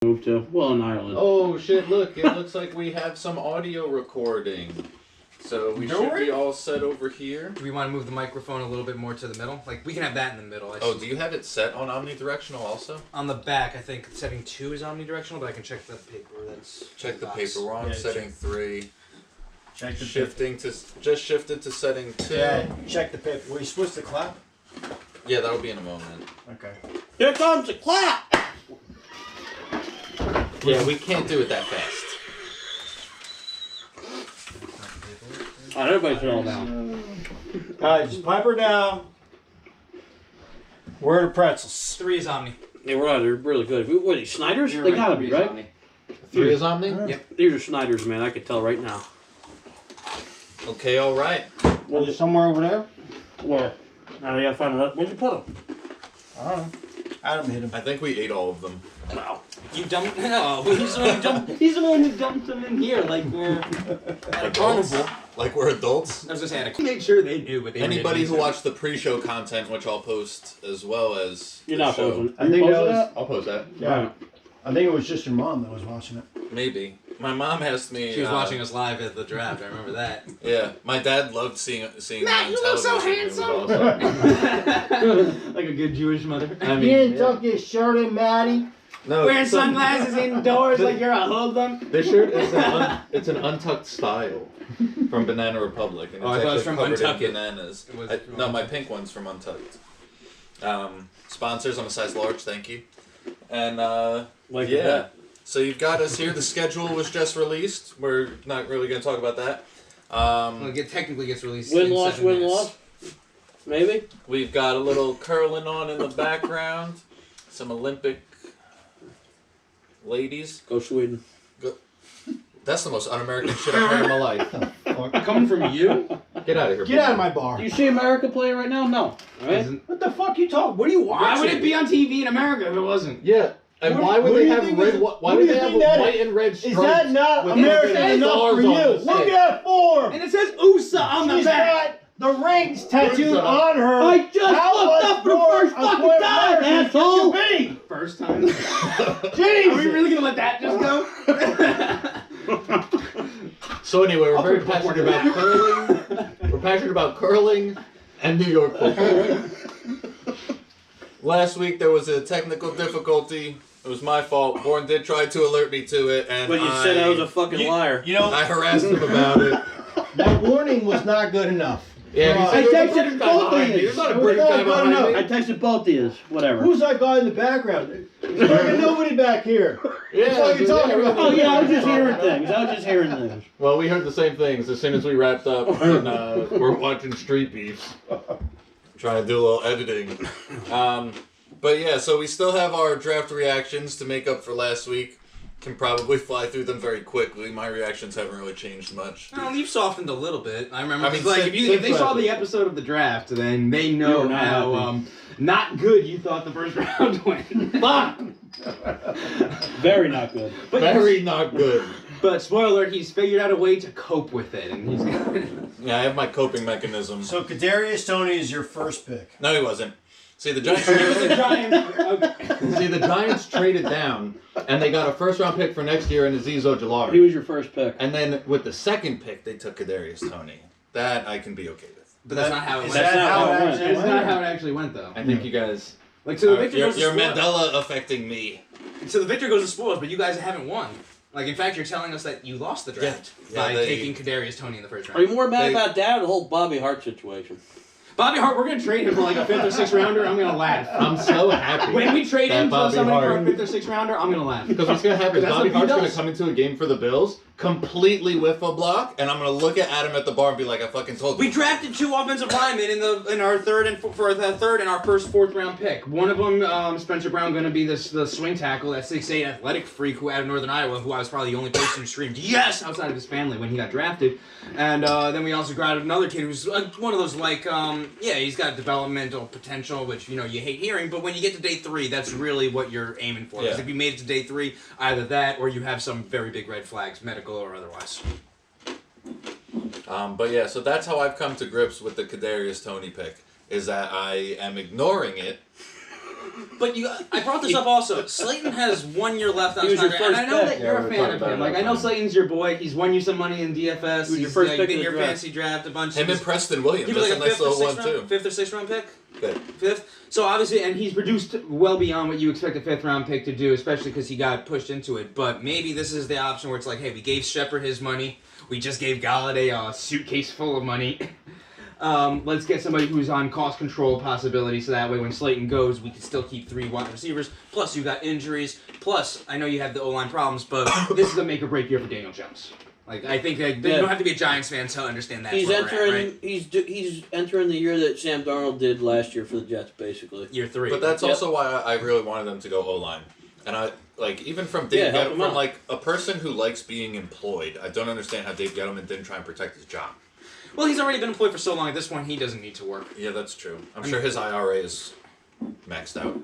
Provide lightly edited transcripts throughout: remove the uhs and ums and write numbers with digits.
Move to, well, in Ireland. Oh shit, look, it looks like we have some audio recording. So we should be all set over here. Do we want to move the microphone a little bit more to the middle? Like, we can have that in the middle. Do you have it set on omnidirectional also? On the back, I think setting 2 is omnidirectional, but I can check the paper. Check the paper. We're on setting 3. Check the shifting to just shifted to setting 2. Yeah, check the paper. Were you supposed to clap? Yeah, that'll be in a moment. Okay. Here comes the clap! Yeah, we can't do it that fast. Alright, everybody's all down. Alright, just pipe her down. Where are the pretzels? 3 is omni. They're really good. What are these, Snyder's? They gotta be, right? Omni. 3 is omni? Yep. These are Snyder's, man. I could tell right now. Okay, alright. Well, they're somewhere over there? Where? Now you gotta find out. Where'd you put them? I don't know. Adam hit him. I think we ate all of them. Wow. You dumped... No, he's the one who dumped them in here, like we're at a carnival. Like we're adults? I was just saying, I made sure they knew what they Anybody who watched the pre-show content, which I'll post as well as You're the not show. posting. I think that was... I'll post that. Yeah. I think it was just your mom that was watching it. Maybe. My mom asked me... She was watching us live at the draft, I remember that. Yeah. My dad loved seeing Matt, me you on look so television. handsome! It was awesome. Like a good Jewish mother. I mean, You didn't tuck your shirt in, Maddie. no, Wearing sunglasses indoors like you're a hoodlum. This shirt is it's an untucked style from Banana Republic. And Oh, I thought it was from Untucked Untucked. Bananas. It was No, my pink one's from Untucked. Sponsors, I'm a size large, thank you. And yeah. that. So you've got us here. The schedule was just released. We're not really going to talk about that. Well, it technically gets released Win, in loss, 7 win, minutes. loss? Maybe? We've got a little curling on in the background. Some Olympic ladies. Go Sweden. That's the most un-American shit I've heard in my life. Coming from you? Get out of here. Get out of my bar. Do you see America playing right now? No. Right? What the fuck you talking? What are you watching? Why would it be on TV in America if it wasn't? Yeah. And What- why would what they do you have think red? is- Why what would do they you have think that white is? and red stripes? Is that not with American stars enough on for the you? stick? Look at that form. And it says USA on the She's back. got the rings tattooed USA. on her. I just How looked much up for the more first fucking American time, can asshole! you be? First time. Jesus. Are we really gonna let that just go? So anyway, we're I'll very put a passionate bookmark about curling. We're passionate about curling and New York football. Last week there was a technical difficulty. It was my fault. Born did try to alert me to it, and But you said I was a fucking liar. You know, I harassed him about it. that warning was not good enough. Yeah, he I said there's a texted British guy both of behind me. you. There's not a It was British not guy good behind enough. me. I texted both of you. Whatever. Who's that guy in the background? There's fucking nobody back here. Yeah, What are you talking about? Oh yeah, I was just hearing things. I was just hearing things. Well, we heard the same things as soon as we wrapped up, and we're watching Street Beefs. Trying to do a little editing. But yeah, so we still have our draft reactions to make up for last week. Can probably fly through them very quickly. My reactions haven't really changed much. Well, you've softened a little bit. I remember. I mean, like, since if they saw last the episode of the draft, then they know You're not how happy. not good you thought the first round went. Fuck! Very not good. But Very not good. But spoiler alert, he's figured out a way to cope with it, and he's. Yeah, I have my coping mechanism. So Kadarius Toney is your first pick. No, he wasn't. See, the Giants. the Giants. Okay. See, the Giants traded down, and they got a first-round pick for next year in Azeez He Ojulari. was your first pick. And then with the second pick, they took Kadarius Toney. That I can be okay with. But that's not how it Is went. that how it went. actually That's went? not how it actually went, though. I think you guys. Like, so the victor You're goes to spoilers. Mandela affecting me. So the victor goes to spoilers, but you guys haven't won. Like, in fact, you're telling us that you lost the draft by taking Kadarius Toney in the first Are round. you more mad about that or the whole Bobby Hart situation? Bobby Hart, we're gonna trade him for like a 5th or 6th rounder. I'm gonna laugh. I'm so happy. When we trade that him for Bobby somebody for a Hart- 5th or 6th rounder, I'm gonna laugh. Because what's going to happen is That's Bobby what he Hart's going does. to come into a game for the Bills, completely whiff a block, and I'm going to look at Adam at the bar and be like, I fucking told you. We drafted 2 offensive linemen in our third and for the third and our first 4th round pick. One of them, Spencer Brown, going to be the swing tackle, that 6'8" athletic freak who out of Northern Iowa, who I was probably the only person who screamed yes outside of his family when he got drafted. And then we also got another kid who's one of those he's got developmental potential, which you hate hearing, but when you get to day 3, that's really what you're aiming for. Because if you made it to day 3, either that or you have some very big red flags, medical or otherwise. But yeah, so that's how I've come to grips with the Kadarius Toney pick, is that I am ignoring it But I brought this up also. Slayton has 1 year left on He was your Snyder, and I first know pick. that you're Yeah, a we're fan talking of about him. it Like, I know Slayton's your boy. He's won you some money in DFS. He was your He's first like, pick been in your the draft. fantasy draft a bunch. Him and Preston Williams. He was like That's a a nice fifth or little sixth one round, too. 5th or 6th round pick. Good. 5th. So obviously, and he's produced well beyond what you expect a 5th round pick to do, especially because he got pushed into it. But maybe this is the option where it's like, hey, we gave Shepard his money. We just gave Galladay a suitcase full of money. Let's get somebody who's on cost control possibility, so that way when Slayton goes, we can still keep 3 wide receivers. Plus, you got injuries. Plus, I know you have the O-line problems, but this is a make or break year for Daniel Jones. Like, I think that you don't have to be a Giants fan to understand that. He's where we're entering. at, right? He's entering the year that Sam Darnold did last year for the Jets, basically. Year 3. But that's Yep. also why I really wanted them to go O-line. And I like even from Yeah, Dave help him Gettleman, out. like a person who likes being employed. I don't understand how Dave Gettleman didn't try and protect his job. Well, he's already been employed for so long. At this point, he doesn't need to work. Yeah, that's true. I'm sure his IRA is maxed out.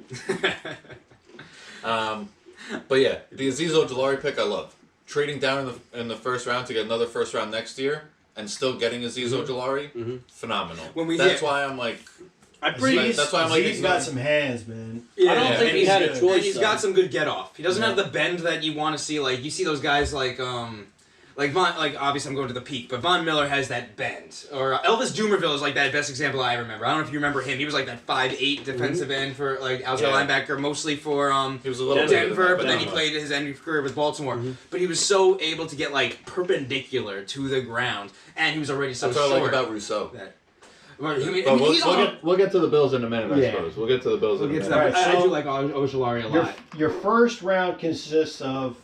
But yeah, the Azeez Ojulari pick I love. Trading down in the first round to get another first round next year and still getting Azeez Ojulari, phenomenal. That's why I'm like. That's why I'm like. He's got some hands, man. Yeah, I don't think and he had a good. choice. And he's though. got some good get off. He doesn't have the bend that you want to see. Like you see those guys like obviously I'm going to the peak, but Von Miller has that bend. Or Elvis Dumervil is like that best example I remember. I don't know if you remember him. He was like that 5'8" defensive end for like outside linebacker, mostly for He was a little Denver, but then he not played his end of career with Baltimore. But he was so able to get like perpendicular to the ground, and he was already so That's what short. I like about Rousseau. We'll get to the Bills in a minute, I Yeah. suppose. We'll get to the Bills in a minute. Alright, I so do like Ojulari a lot. Your first round consists of,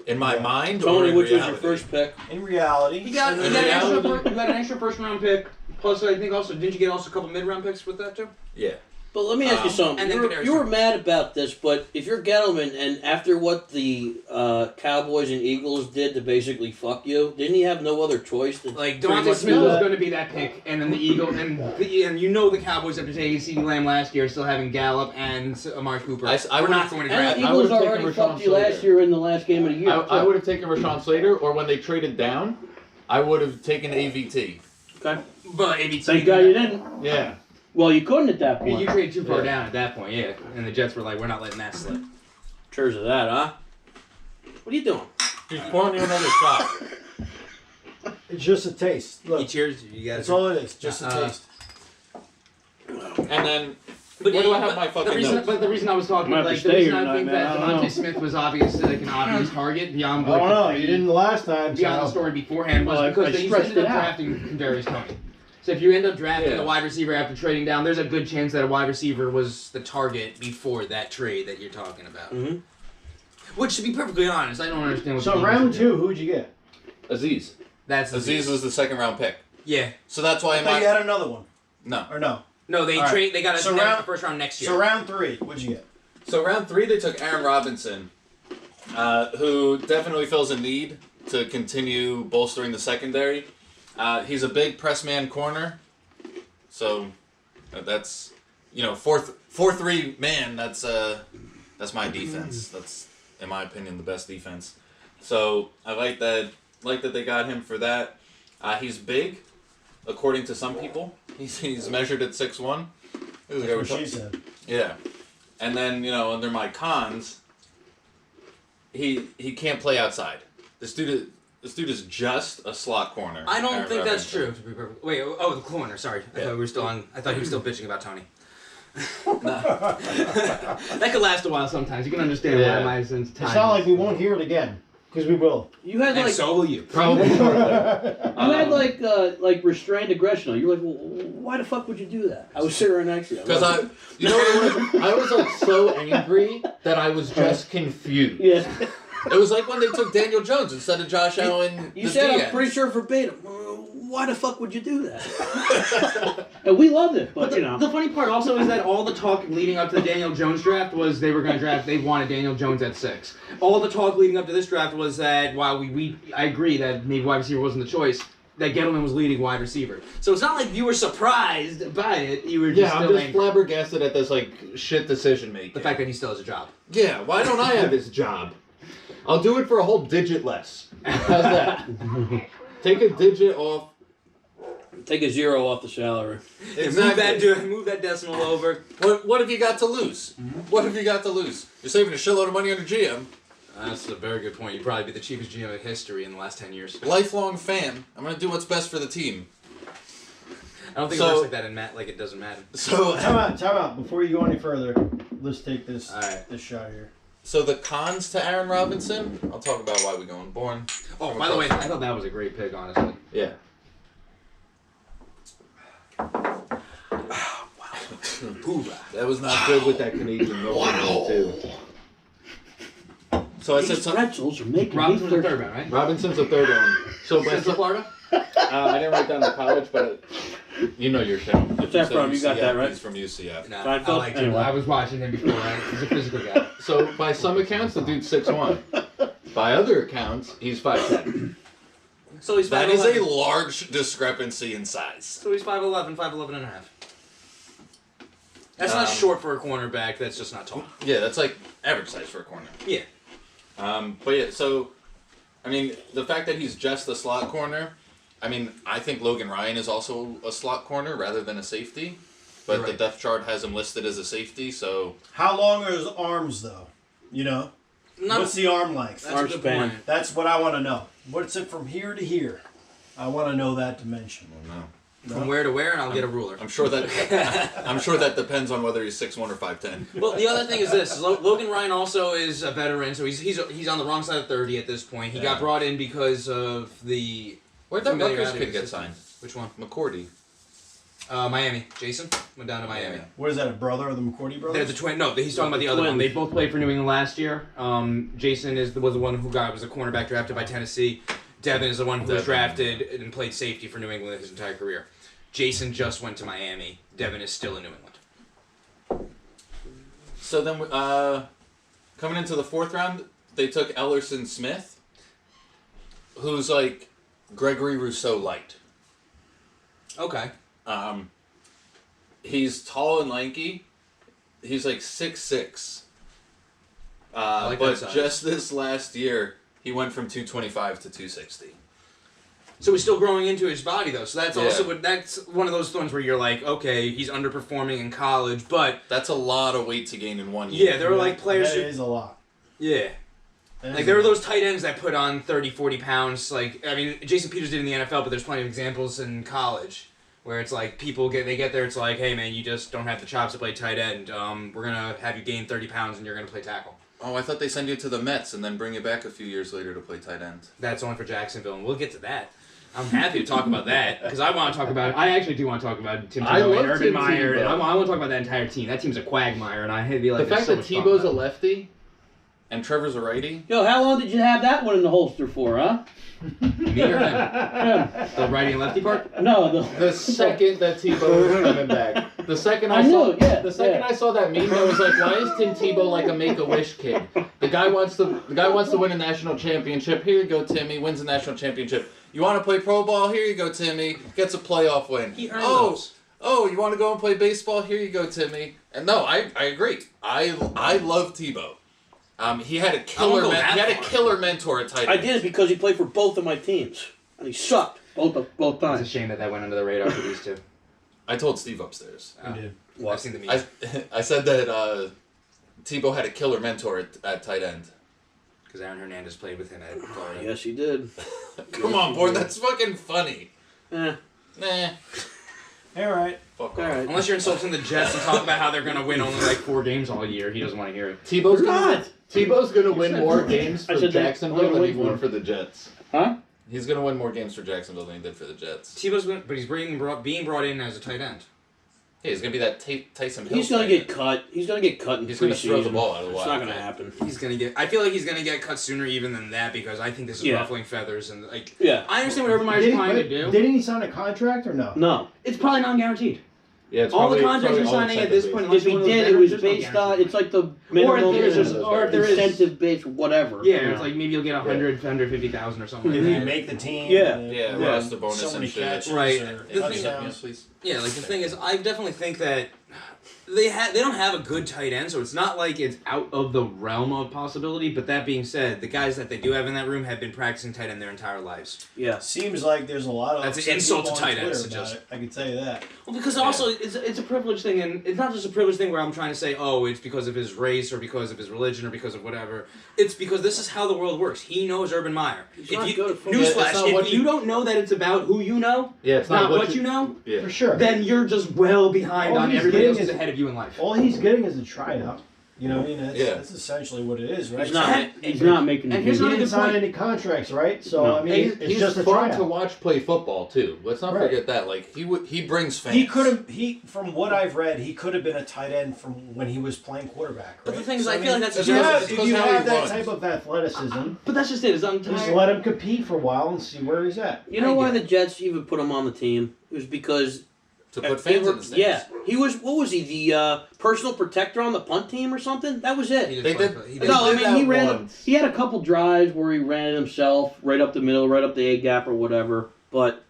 In my mind, or Tony, in which was reality? your first pick? in reality, You got In an reality- extra first round pick. Plus, I think also didn't you get also a couple mid round picks with that too? Yeah. But let me ask you something. and then You were mad about this, but if you're Gettleman, and after what the Cowboys and Eagles did to basically fuck you, didn't he have no other choice? Like pretty Devontae much Smith do was that? going to be that pick, and then the Eagles and you know the Cowboys after taking CeeDee Lamb last year, still having Gallup and Amari Cooper. I We're would- not going to And grab. the I Eagles would've taken already Rashawn fucked you Slater. last year in the last game of the year. I would have taken Rashawn Slater, or when they traded down, I would have taken AVT. Okay. But ABT. Thank God you didn't. Yeah. Well, you couldn't at that point. You traded too far Yeah. down at that point, yeah. And the Jets were like, we're not letting that slip. Cheers to that, huh? What are you doing? He's pouring you another shot. it's just a taste. You Look, cheers. You guys. that's all it is. Just a taste. And then, But where do I have my fucking notes? But the reason I was talking, I'm gonna like, have the to stay reason here I think tonight, that man. I don't know. Devontae Smith was obviously like an obvious target beyond I like, don't know. You didn't the last time. beyond the so- story beforehand was Well, I because they stretched ended it up out. drafting Kadarius Toney. So if you end up drafting Yeah. a wide receiver after trading down, there's a good chance that a wide receiver was the target before that trade that you're talking about. Mhm. Which, to be perfectly honest, I don't understand what. So the Eagles round are doing. 2, who'd you get? Azeez. That's Azeez was the second round pick. yeah. So that's why I in thought my you had another one. no. Or no? No, they All right. trade. They got a So they got round- the first round next year. So round 3, what'd you get? So round 3 they took Aaron Robinson, who definitely fills a need to continue bolstering the secondary. He's a big press man corner, so that's 4-3 man. That's my defense. That's in my opinion the best defense. So I like that. Like that they got him for that. He's big, according to some people. He's measured at 6'1". That's what she said. Yeah. And then, under my cons, he can't play outside. This dude is just a slot corner. I don't Aaron think that's Robinson. true. To be perfect. Wait, the corner. Sorry, I thought we were still on. I thought he was still bitching about Tony. That could last a while sometimes. You can understand Yeah. why my sense. It's not like we won't hear it again, because we will. You had And like so will you. Probably shortly. you had like restrained aggression. You're like, well, why the fuck would you do that? I was sitting right next to you. Because what it was? I was like so angry that I was just confused. Yeah. It was like when they took Daniel Jones instead of Josh Allen. You the said DN. I'm pretty sure verbatim. Why the fuck would you do that? And we loved it, but, But the funny part also is that all the talk leading up to the Daniel Jones draft was they were going to draft. They wanted Daniel Jones at 6. All the talk leading up to this draft was that while I agree that maybe wide receiver wasn't the choice, that Gettleman was leading wide receiver. So it's not like you were surprised by it. You were just Yeah, I'm still just angry. flabbergasted at this shit decision making. The fact that he still has a job. Yeah, why don't I have this job? I'll do it for a whole digit less. How's that? Take a digit off Take a 0 off the salary. Move that decimal over. What have you got to lose? What have you got to lose? You're saving a shitload of money under GM. That's a very good point. You'd probably be the cheapest GM in history in the last 10 years. Lifelong fan. I'm gonna do what's best for the team. I don't think it works like that in like it doesn't matter. So Time out. Before you go any further, let's take this this shot here. So the cons to Aaron Robinson, I'll talk about why we're going Bourne. Oh, by the way, I thought that was a great pick, honestly. Yeah. That was not good with that Canadian milk too. So I said something. Pretzels are making Robinson's the third round, right? Robinson's the third one. So by Central Florida? I didn't write down the college, but you know your show. What's that from? You got that right? He's from UCF. Nah, Seinfeld? I liked him. Anyway. I was watching him before. Right? He's a physical guy. So by some accounts, the dude's 6'1". By other accounts, he's 5'10". So he's 5'11". That is a large discrepancy in size. So he's 5'11", 5'11 and a half. That's not short for a cornerback. That's just not tall. Yeah, that's like average size for a corner. Yeah. But yeah, so, I mean, the fact that he's just a slot corner, I mean, I think Logan Ryan is also a slot corner rather than a safety. But the depth chart has him listed as a safety, so... How long are his arms, though? You know? What's the arm length? That's a good point. That's what I want to know. What's it from here to here? I want to know that dimension. No. From where to where, and I'll get a ruler. I'm sure that depends on whether he's 6'1" or 5'10". Well, the other thing is this: Logan Ryan also is a veteran, so he's on the wrong side of 30 at this point. He got brought in because of the. Where'd that Rutgers familiarity kid with get the signed? Which one? McCourty. Miami. Jason went down to Miami. Yeah. What is that, a brother of the McCourty brothers? They're the twin. No, he's talking about the other one. They both played for New England last year. Jason was the one who was a cornerback drafted by Tennessee. Devin is the one who was drafted and played safety for New England his entire career. Jason just went to Miami. Devin is still in New England. So then, coming into the fourth round, they took Ellerson Smith, who's like Gregory Rousseau light. Okay. He's tall and lanky. He's like 6'6". like but that size. just this last year, he went from 225 to 260. So he's still growing into his body, though. So that's Yeah. also that's one of those ones where you're like, okay, he's underperforming in college, but That's a lot of weight to gain in 1 year. yeah, there were like players That who, is a lot. yeah, like there were those tight ends that put on 30, 40 pounds. Like I mean, Jason Peters did in the NFL, but there's plenty of examples in college where it's like people get there, it's like, hey man, you just don't have the chops to play tight end. We're gonna have you gain 30 pounds and you're gonna play tackle. Oh, I thought they send you to the Mets and then bring you back a few years later to play tight end. That's only for Jacksonville, and we'll get to that. I'm happy to talk about that because I want to talk about. I actually do want to talk about Tim I Tebow love and Urban Tim Meyer, Tebow. and I want to talk about that entire team. That team's a quagmire, and I feel like The fact so that much to talk Tebow's a about. lefty and Trevor's a righty. Yo, how long did you have that one in the holster for, huh? Me or him? The righty and lefty part? No, The second that Tebow was coming back, the second I saw, knew, yeah, the second yeah. I saw that meme, I was like, why is Tim Tebow like a Make-A-Wish kid? The guy wants to win a national championship. Here you go, Timmy. Wins a national championship. You want to play pro ball? Here you go, Timmy. Gets a playoff win. He earned those. Oh, you want to go and play baseball? Here you go, Timmy. And no, I agree. I love Tebow. He had a killer mentor at tight end. I did it because he played for both of my teams, and he sucked both It's a times. shame that went under the radar for these two. I told Steve upstairs. You did. I've seen the meme. I said that Tebow had a killer mentor at tight end. Because Aaron Hernandez played with him at Florida. Yes, he did. Come on, boy, that's fucking funny. Eh. Nah. All right. Fuck All off. right. Unless you're insulting the Jets and talk about how they're going to win only like 4 games all year. He doesn't want to hear it. Tebow's not. Tebow's gonna win more games I for said that- Jacksonville than he won for the Jets. Huh? He's gonna win more games for Jacksonville than he did for the Jets. But he's being brought in as a tight end. Yeah, he's gonna be that Tyson Hill. He's gonna get cut. He's gonna get cut in He's gonna throw the preseason. ball out of the It's wild. not gonna happen. He's gonna get. I feel like he's gonna get cut sooner even than that because I think this is Yeah. ruffling feathers and like. Yeah. I understand what Urban Meyer's trying to do. Didn't he sign a contract or no? No. It's probably non-guaranteed. Yeah, it's All the probably- contracts it's you're probably signing all at this incentive-based. point, If unless he you're one of those did, it veterans, was there's no based on. guarantee. It's like the minimum there's incentive based whatever. Yeah, you know. it's like maybe you'll get 150,000 or something If like you that. make the team. Yeah. Yeah, Yeah. roster bonus So many and shit. catches Right. or The thing- touchdowns. please. Yeah, like the thing is, I definitely think that They don't have a good tight end, so it's not like it's out of the realm of possibility. But that being said, the guys that they do have in that room have been practicing tight end their entire lives. Yeah. Seems like there's a lot of That's an insult to tight Twitter ends. about it. I can tell you that. Well, because also it's a privilege thing, and it's not just a privilege thing where I'm trying to say, oh, it's because of his race or because of his religion or because of whatever. It's because this is how the world works. He knows Urban Meyer. Newsflash: if you don't know that it's about who you know, it's not what you know, For sure. then you're just well behind All on he's everybody else getting who's is- ahead of you in life. All he's getting is a tryout. You know what I mean? That's, Yeah. that's essentially what it is, right? He's not making the and here's game. He another didn't good sign point. any contracts, right? So No. I mean, it's he's just a fun tryout. to watch play football too. Let's not Right. forget that. Like he brings fans. He could have. From what I've read, he could have been a tight end from when he was playing quarterback. Right? But the thing is, So, I feel like that's if just you have, because if you how he have that runs. type of athleticism, But that's just it. It's just entire. let him compete for a while and see where he's at. You know why the Jets even put him on the team? It was because to put they fans were, in the stands. yeah, he was. What was he? The personal protector on the punt team or something? That was it. They did- He they No, I did mean he that ran. once. He had a couple drives where he ran it himself, right up the middle, right up the A gap or whatever. But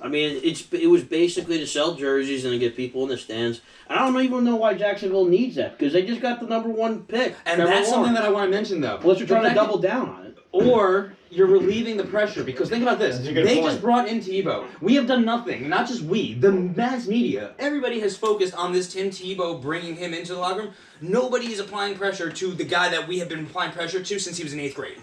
I mean, it was basically to sell jerseys and to get people in the stands. And I don't even know why Jacksonville needs that because they just got the #1 pick. And Trevor that's something Lawrence. that I want to mention, though. Unless you're trying The to fact double down on it. Or you're relieving the pressure because think about this. That's a good They point. just brought in Tebow. We have done nothing. Not just we. The mass media. Everybody has focused on this Tim Tebow bringing him into the locker room. Nobody is applying pressure to the guy that we have been applying pressure to since he was in 8th grade.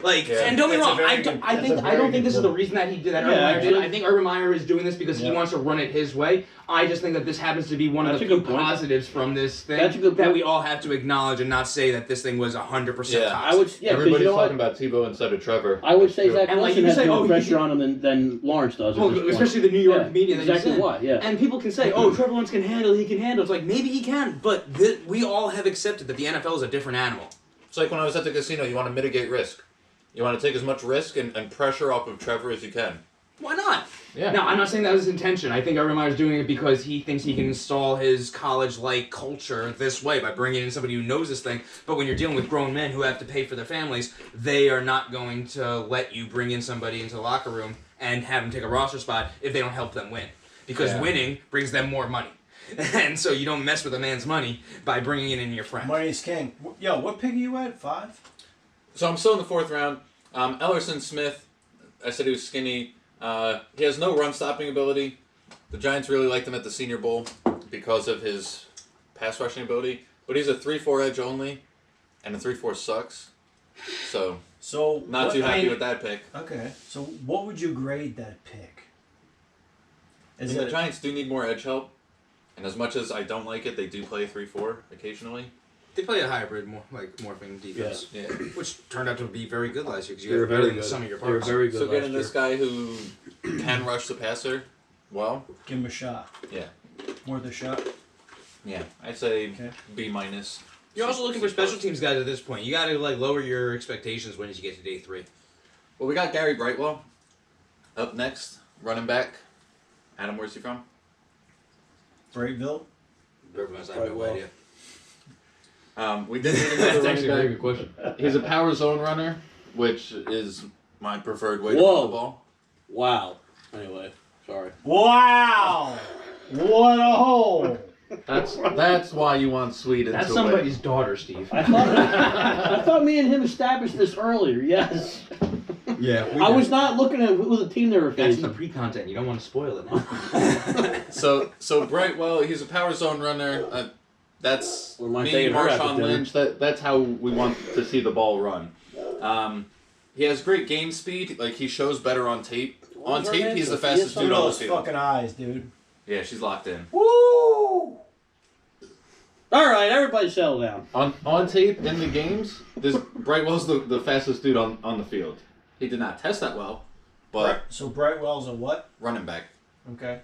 Like, Yeah. and don't get me That's a wrong, very I good- don't that's a think very this is good the point. reason that he did that. Yeah, Urban Meyer did. actually. I think Urban Meyer is doing this because he Yeah. wants to run it his way. I just think that this happens to be one of That's the a few good point. positives from this thing That's a good that point. we all have to acknowledge and not say that this thing was 100% Yeah. toxic. I would, yeah, because Everybody's you know talking what? about Tebow instead of Trevor. I would say Zach And, like, Wilson you has say, more oh, pressure you- on him than Lawrence does. Well, at this point. especially the New York Yeah, media. That exactly you said. why, yeah. And people can say, "Oh, Trevor Lawrence can handle. He can handle." It's like maybe he can, but we all have accepted that the NFL is a different animal. It's like when I was at the casino. You want to mitigate risk. You want to take as much risk and pressure off of Trevor as you can. Why not? Yeah. Now, I'm not saying that was his intention. I think Urban Meyer's doing it because he thinks he can install his college-like culture this way by bringing in somebody who knows this thing. But when you're dealing with grown men who have to pay for their families, they are not going to let you bring in somebody into the locker room and have them take a roster spot if they don't help them win. Because Yeah. winning brings them more money. And so you don't mess with a man's money by bringing in your friend. Money's king. Yo, what pick are you at? 5? So I'm still in the 4th round. Ellerson Smith, I said he was skinny. He has no run-stopping ability. The Giants really liked him at the Senior Bowl because of his pass rushing ability. But he's a 3-4 edge only, and a 3-4 sucks. So, not what- too I happy mean, with that pick. Okay, so what would you grade that pick? I mean, the Giants do need more edge help. And as much as I don't like it, they do play 3-4 occasionally. They play a hybrid, morphing defense, Yeah. which turned out to be very good last year because They you were had better very than good. some of your They were parts. very good So last getting year. this guy who can rush the passer, well, Give him a shot. Yeah. Worth a shot. yeah, I'd say Okay. B minus. You're also looking for special teams guys at this point. You got to lower your expectations when you get to day 3. Well, we got Gary Brightwell up next, running back. Adam, where's he from? Brighteville. Everyone's I have no idea. We did need another That's running actually a very back. good question. He's a power zone runner, which is my preferred way to Whoa. run the ball. Wow. Anyway, sorry. Wow! What a hole! That's why you want Sweden. That's to somebody's daughter, Steve. I thought me and him established this earlier. Yes. Yeah, I was not looking at with the team they were That's in the facing. pre-content. You don't want to spoil it now. win. So Brightwell, he's a power zone runner. That's What am I me, taking her out to Marshawn dinner? Lynch. That's how we want to see the ball run. He has great game speed. Like he shows better on tape. What On was her tape, name? he's the Sophia fastest Look dude at on the those field. fucking eyes, dude. Yeah, she's locked in. Woo! All right, everybody settle down. On tape in the games, this Brightwell's the fastest dude on the field. He did not test that well, but So Brightwell's a what? running back. Okay.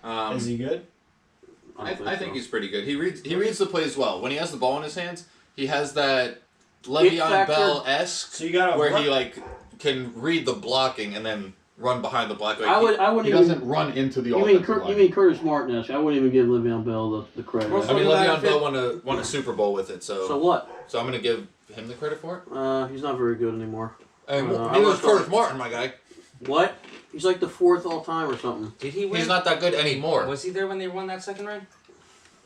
Um, Is he good? I think he's pretty good. He reads the plays well. When he has the ball in his hands, he has that Le'Veon factor. Bell-esque So you gotta where run- he like can read the blocking and then run behind the block. Like, I wouldn't he even. doesn't run into the You offensive mean, line. you mean Curtis Martin? I wouldn't even give Le'Veon Bell the credit. Well, I mean, Well, Le'Veon that- Bell won a Super Bowl with it, So so what? I'm gonna give him the credit for it. He's not very good anymore. Hey, I neither was is Curtis Martin, my guy. What? He's like the 4th all time or something. Did he win? He's not that good anymore. Was he there when they won that second ring?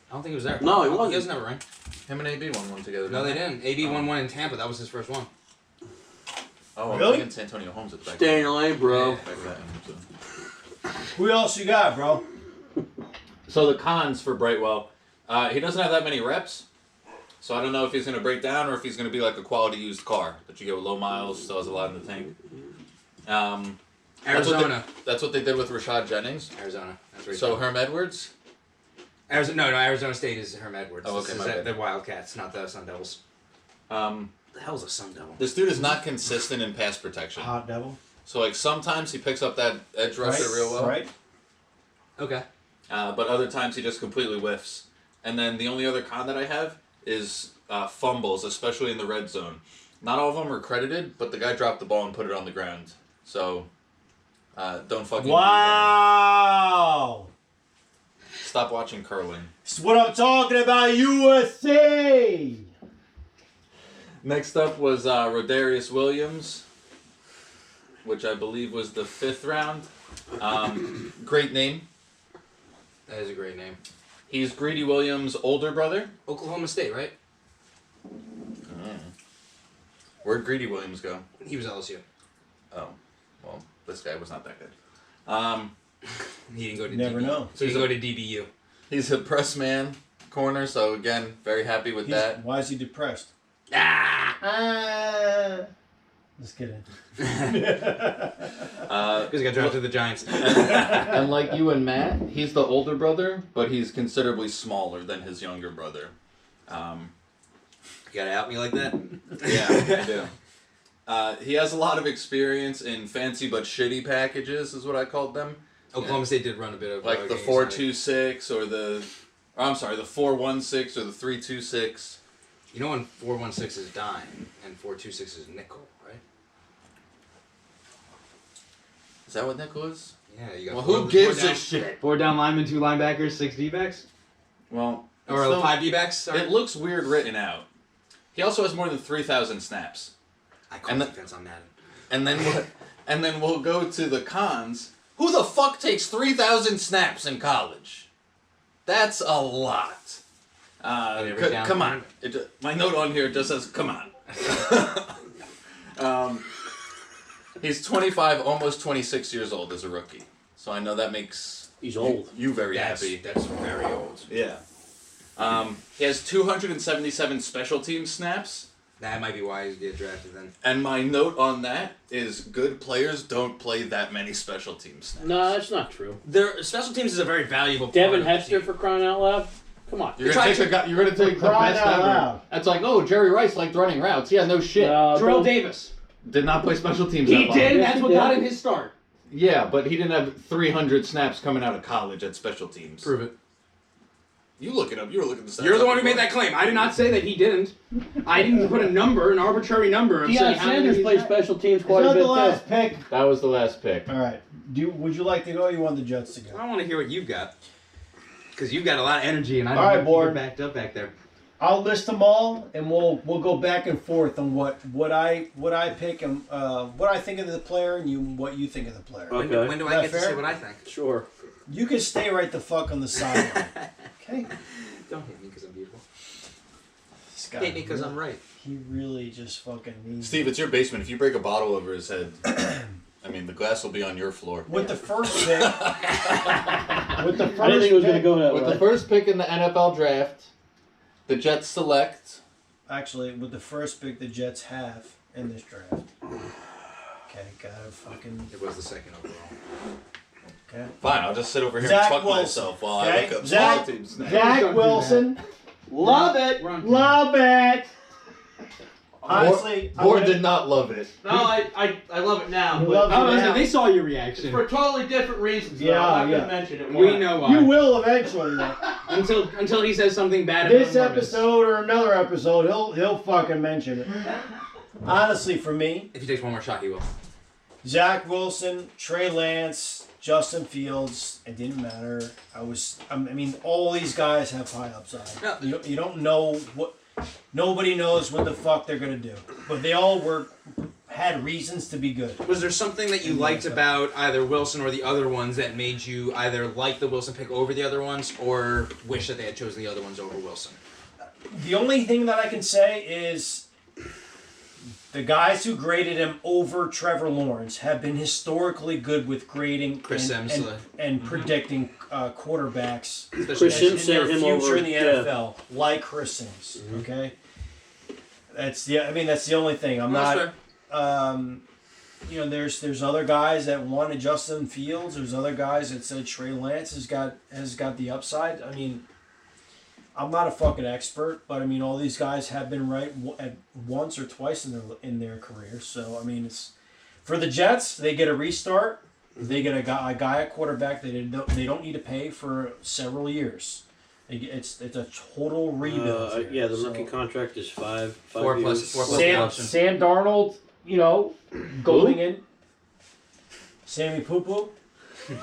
I don't think he was there. No, he wasn't. He doesn't have a ring. Him and AB won one together. No, they didn't. AB won one in Tampa. That was his first one. Oh, I'm Really? thinking Santonio Holmes at the back. Stay in your lane, bro. Back of that one, so. Who else you got, bro? So the cons for Brightwell, he doesn't have that many reps, so I don't know if he's going to break down or if he's going to be like a quality used car that you get with low miles, still has a lot in the tank. Arizona. That's what they did with Rashad Jennings. Arizona. That's right. So Herm Edwards. Arizona. No, Arizona State is Herm Edwards. Oh, okay, This my is bad. the Wildcats, not the Sun Devils. The hell's a Sun Devil? This dude is not consistent in pass protection. Hot devil. So like sometimes he picks up that edge rusher real well, Right. Okay. but other times he just completely whiffs. And then the only other con that I have is fumbles, especially in the red zone. Not all of them are credited, but the guy dropped the ball and put it on the ground. So don't fucking Wow. stop watching curling. That's what I'm talking about, USA. Next up was Rodarius Williams, which I believe was the 5th round. Great name. That is a great name. He's Greedy Williams' older brother. Oklahoma State, right? Where'd Greedy Williams go? He was LSU. Oh, well, this guy was not that good. He didn't go to Never DBU. know. So he didn't go to DBU. He's a press man corner, so again, very happy with that. Why is he depressed? Ah! Just kidding. Because he got drafted to the Giants. And like you and Matt, he's the older brother, but he's considerably smaller than his younger brother. You gotta out me like that? Yeah, I do. He has a lot of experience in fancy but shitty packages, is what I called them. Oklahoma State did run a bit of Like the games 4-2-6 or the 4-1-6 or the 3-2-6. You know when 4-1-6 is dime and 4-2-6 is nickel, right? Is that what nickel is? Yeah, you got Well, four- who gives four down- a shit? 4 down linemen, 2 linebackers, 6 D-backs? Well, Or still- 5 D-backs? Sorry. it looks weird written out. He also has more than 3,000 snaps. I call and the- defense on Madden. And then we'll go to the cons. Who the fuck takes 3,000 snaps in college? That's a lot. Every down Come on. My note on here just says, come on. He's 25, almost 26 years old as a rookie. So I know that makes He's old. you very That's happy. That's very old. Yeah. He has 277 special team snaps. That might be why he get drafted then. And my note on that is good players don't play that many special team snaps. No, that's not true. Their special teams is a very valuable part Devin of the Hester team. for crying out loud. Come on. You're gonna take the Crying best out ever. loud. That's like, oh, Jerry Rice liked running routes. Yeah, no shit. Terrell Davis. Did not play special teams. He that long. did, and Yes, that's he what did. got him his start. Yeah, but he didn't have 300 snaps coming out of college at special teams. Prove it. You look it up. You were looking at the stats. You're the up one who before. made that claim. I did not say that he didn't. I didn't put a number, an arbitrary number of Deion saying how many Sanders he's plays had. special teams Is quite a that bit the last too. pick? That was the last pick. All right. Would you like to go? Or you want the Jets to go? I want to hear what you've got. Because you've got a lot of energy, and I All right, don't think you're board. backed up back there. I'll list them all, and we'll go back and forth on what I pick and what I think of the player, and what you think of the player. Okay. When do Is I that get to fair? say what I think? Sure. You can stay right the fuck on the sideline. Okay. Don't hate me because I'm beautiful. This guy Hate me because I'm right. He really just fucking needs. Steve, it's your basement. If you break a bottle over his head, I mean, the glass will be on your floor. With the first pick. With the first I didn't think it was going to pick- go that With way. the first pick in the NFL draft, the Jets select. Actually, with the first pick the Jets have in this draft. Okay, gotta fucking. It was the second overall. Okay. Fine, I'll just sit over here Zach and fuck Wilson. myself while Okay, I look up Zach- special team snaps. Zach Wilson. Love it. Love it. Honestly, Board did not love it. No, I love it now. You But love it. Oh, Yeah. listen, they saw your it's reaction. for totally different reasons. Yeah, though. I'm not yeah. going to mention it. We Why? know why. You will eventually. Though. Until he says something bad This about Mormons. episode or another episode, he'll fucking mention it. Honestly, for me, If he takes one more shot, he will. Zach Wilson, Trey Lance, Justin Fields, it didn't matter. I mean, all these guys have high upside. Yeah. You don't know what. Nobody knows what the fuck they're gonna do, but they all had reasons to be good. Was there something that you liked about either Wilson or the other ones that made you either like the Wilson pick over the other ones or wish that they had chosen the other ones over Wilson? The only thing that I can say is the guys who graded him over Trevor Lawrence have been historically good with grading and predicting quarterbacks Chris Sims in their said him future over in the NFL, like Chris Sims. Okay, that's the only thing. I'm not. There's other guys that wanted Justin Fields. There's other guys that said Trey Lance has got the upside. I mean, I'm not a fucking expert, but I mean, all these guys have been right at once or twice in their careers. So I mean, it's for the Jets. They get a restart. They get a guy at quarterback. They don't need to pay for several years. It's a total rebuild. The rookie contract is 5 4 years. plus Sam Darnold, going in. Sammy Poo Poo.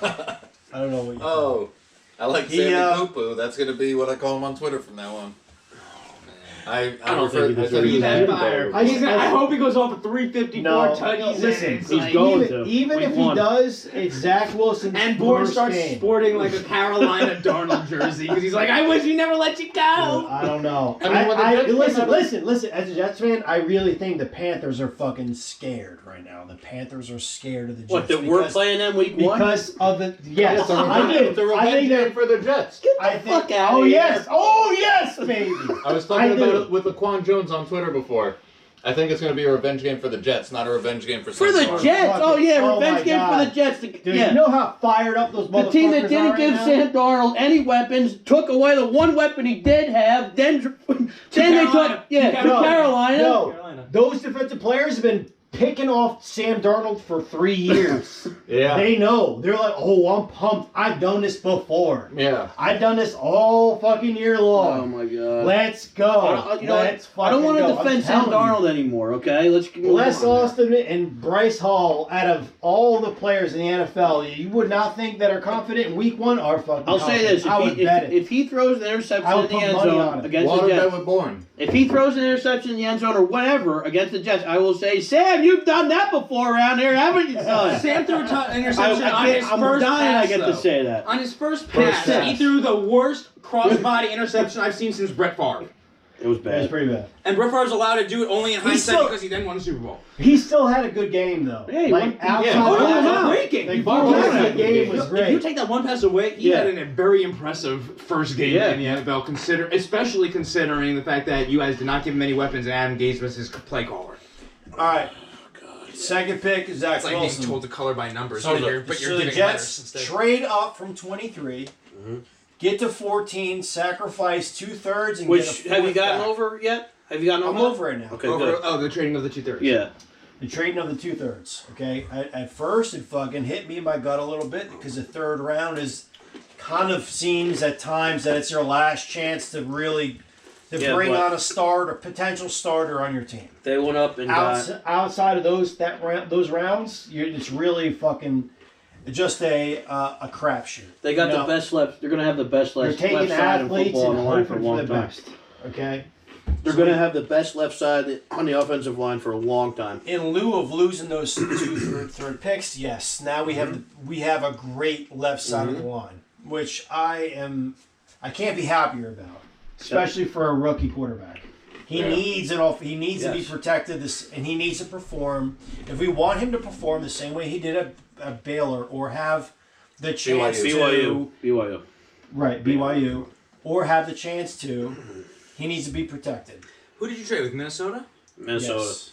I don't know what you. Oh, I like Sammy Poo Poo. That's gonna be what I call him on Twitter from now on. I don't think he deserves that. I hope he goes off a 354 tutties. Listen, He's going to. even if Week he one. does, it's Zach Wilson. And Bourne starts game. sporting like a Carolina Darnold jersey because he's like, I wish we never let you go. I don't know. I mean, when the Jets Listen. As a Jets fan, I really think the Panthers are fucking scared right now. The Panthers are scared of the Jets. What, that we're playing them week 1? Because of the yes, I do. It's a I revenge think game they're. for the Jets. fuck outta Oh here. yes! Oh yes, baby! I was talking I about do. it with Laquan Jones on Twitter before. I think it's going to be a revenge game for the Jets, not a revenge game for For the Sam Darnold. Jets? Oh, yeah, Oh, revenge my game God. for the Jets. Dude, Yeah. you know how fired up those motherfuckers The team that are didn't right give now? Sam Darnold any weapons, took away the one weapon he did have, then they took to Carolina. No, those defensive players have been picking off Sam Darnold for 3 years. Yeah. They know. They're like, oh, I'm pumped. I've done this before. Yeah. I've done this all fucking year long. Oh my God. Let's go. Let's I don't want to defend Sam Darnold anymore, okay? Let's move Les on. Austin and Bryce Hall, out of all the players in the NFL, you would not think that are confident in week 1 are fucking I'll say confident. this. I would bet it. If he throws an interception I would in the put end money on zone it. against Water the bet Jets, with Bourne. if he throws an interception in the end zone or whatever against the Jets, I will say, Sam, you've done that before around here, haven't you, son? Sam threw an interception on his I'm first dying pass, I get though. to say that. On his first pass, pass. he threw the worst crossbody interception I've seen since Brett Favre. It was That was bad. pretty bad. And Brett Favre's allowed to do it only in hindsight still- because he then won the Super Bowl. He still had a good game, though. Yeah, he won- outside yeah. of Oh, that, it was a great game. the He balled rest of out. the game was If you great. take that one pass away, he Yeah. had a very impressive first game Yeah. in the NFL, especially considering the fact that you guys did not give him any weapons and Adam Gase was his play caller. All right. Second pick is Zach It's like being Wilson. told to color by numbers, So but the- you're So giving the letters Jets instead. trade up from 23, get to 14, sacrifice 2/3, and Which, get a have you fourth gotten back. over yet? Have you gotten over I'm that? over it now. Okay, Over, good. oh, the trading of the 2/3. Yeah. The trading of the 2/3. Okay, at first it fucking hit me in my gut a little bit because the third round is kind of seems at times that it's your last chance to really bring but- on a start or potential starter on your team. They went up and got... Outside of those rounds, it's really fucking just a crapshoot. They got You the know, best left. They're going to have the best You're left taking side in athletes football on and the line for a hoping for long the time. best. Okay. They're going to have the best left side on the offensive line for a long time. In lieu of losing those two third picks, yes, now we have we have a great left side of the line, which I can't be happier about. Especially for a rookie quarterback. He needs He needs to be protected. And he needs to perform. If we want him to perform the same way he did at Baylor, or have the chance to BYU. Right, BYU, or have the chance to, he needs to be protected. Who did you trade with? Minnesota? Minnesota. Yes.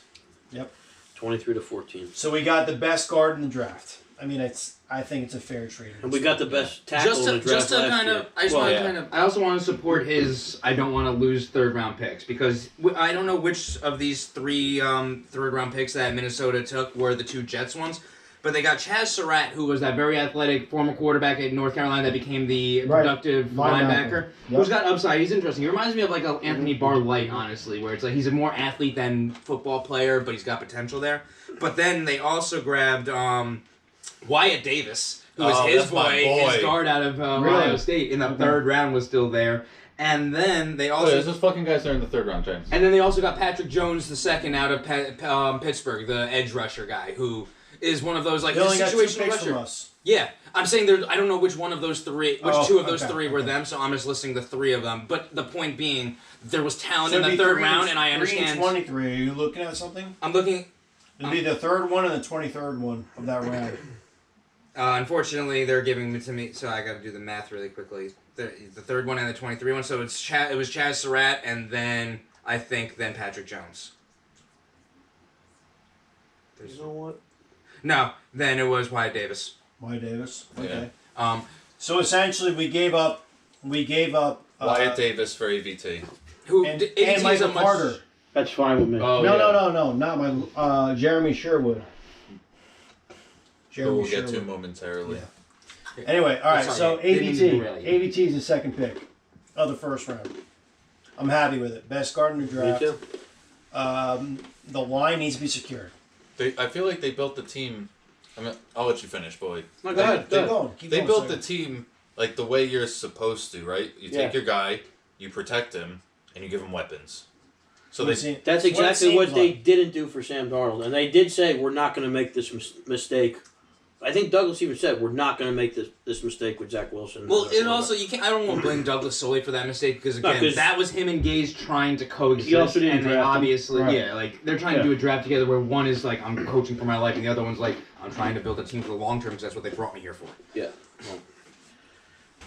Yep. 23-14. So we got the best guard in the draft. I mean, I think it's a fair trade. And we got the best tackle in the draft Just to last kind year. of, I just Well, want to yeah. kind of, I also want to support his. I don't want to lose third round picks because I don't know which of these three third round picks that Minnesota took were the two Jets ones, but they got Chaz Surratt, who was that very athletic former quarterback at North Carolina that became the Right. productive linebacker, Yep. who's got upside. He's interesting. He reminds me of like Anthony Barr light, honestly, where it's like he's a more athlete than football player, but he's got potential there. But then they also grabbed Wyatt Davis, who was his that's my boy, his boy. guard out of Ohio State in the third round, was still there. And then they Oh, also there's this fucking guys there in the third round, James. and then they also got Patrick Jones II out of Pittsburgh, the edge rusher guy, who is one of those like They only got 2 situational picks from rusher. us. Yeah, I'm saying there. I don't know which one of those three, Oh, two of those okay, three were okay. them. So I'm just listing the 3 of them. But the point being, there was talent So in it'd the be third 3 round, and I 3 understand. and 23. Are you looking at something? I'm looking. It'd be the third one and the 23rd one of that round. Unfortunately, they're giving it to me, so I got to do the math really quickly. The third one and the 23 one. So it's it was Chaz Surratt, and then I think then Patrick Jones. You know what? No, then it was Wyatt Davis. Wyatt Davis. Okay. So essentially, we gave up. Wyatt Davis for AVT. who and, AVT is and Michael a much- Carter. That's fine with me. Oh, No, yeah. no, not my Jeremy Sherwood. Who we'll get to Sherwood. momentarily. Yeah. Anyway, all right. Sorry, So didn't mean to derail you. AVT is the second pick of the first round. I'm happy with it. Best guard in the Me draft. too. The line needs to be secured. I feel like they built the team. I'll let you finish, Boyd. No, go ahead. Go Keep ahead. going. Keep They going, built sir. the team like the way you're supposed to, right? You take Yeah. your guy, you protect him, and you give him weapons. So That's they what it That's seems exactly what they like. didn't do for Sam Darnold, and they did say we're not going to make this mistake. I think Douglas even said we're not going to make this mistake with Zach Wilson. Well, it also you can't. I don't want to blame Douglas solely for that mistake because No, again, 'cause- that was him and Gage trying to coexist, He also didn't and they draft him. obviously, Right. yeah, like they're trying to do a draft together where one is like I'm coaching for my life, and the other one's like I'm trying to build a team for the long term because that's what they brought me here for. yeah. Well,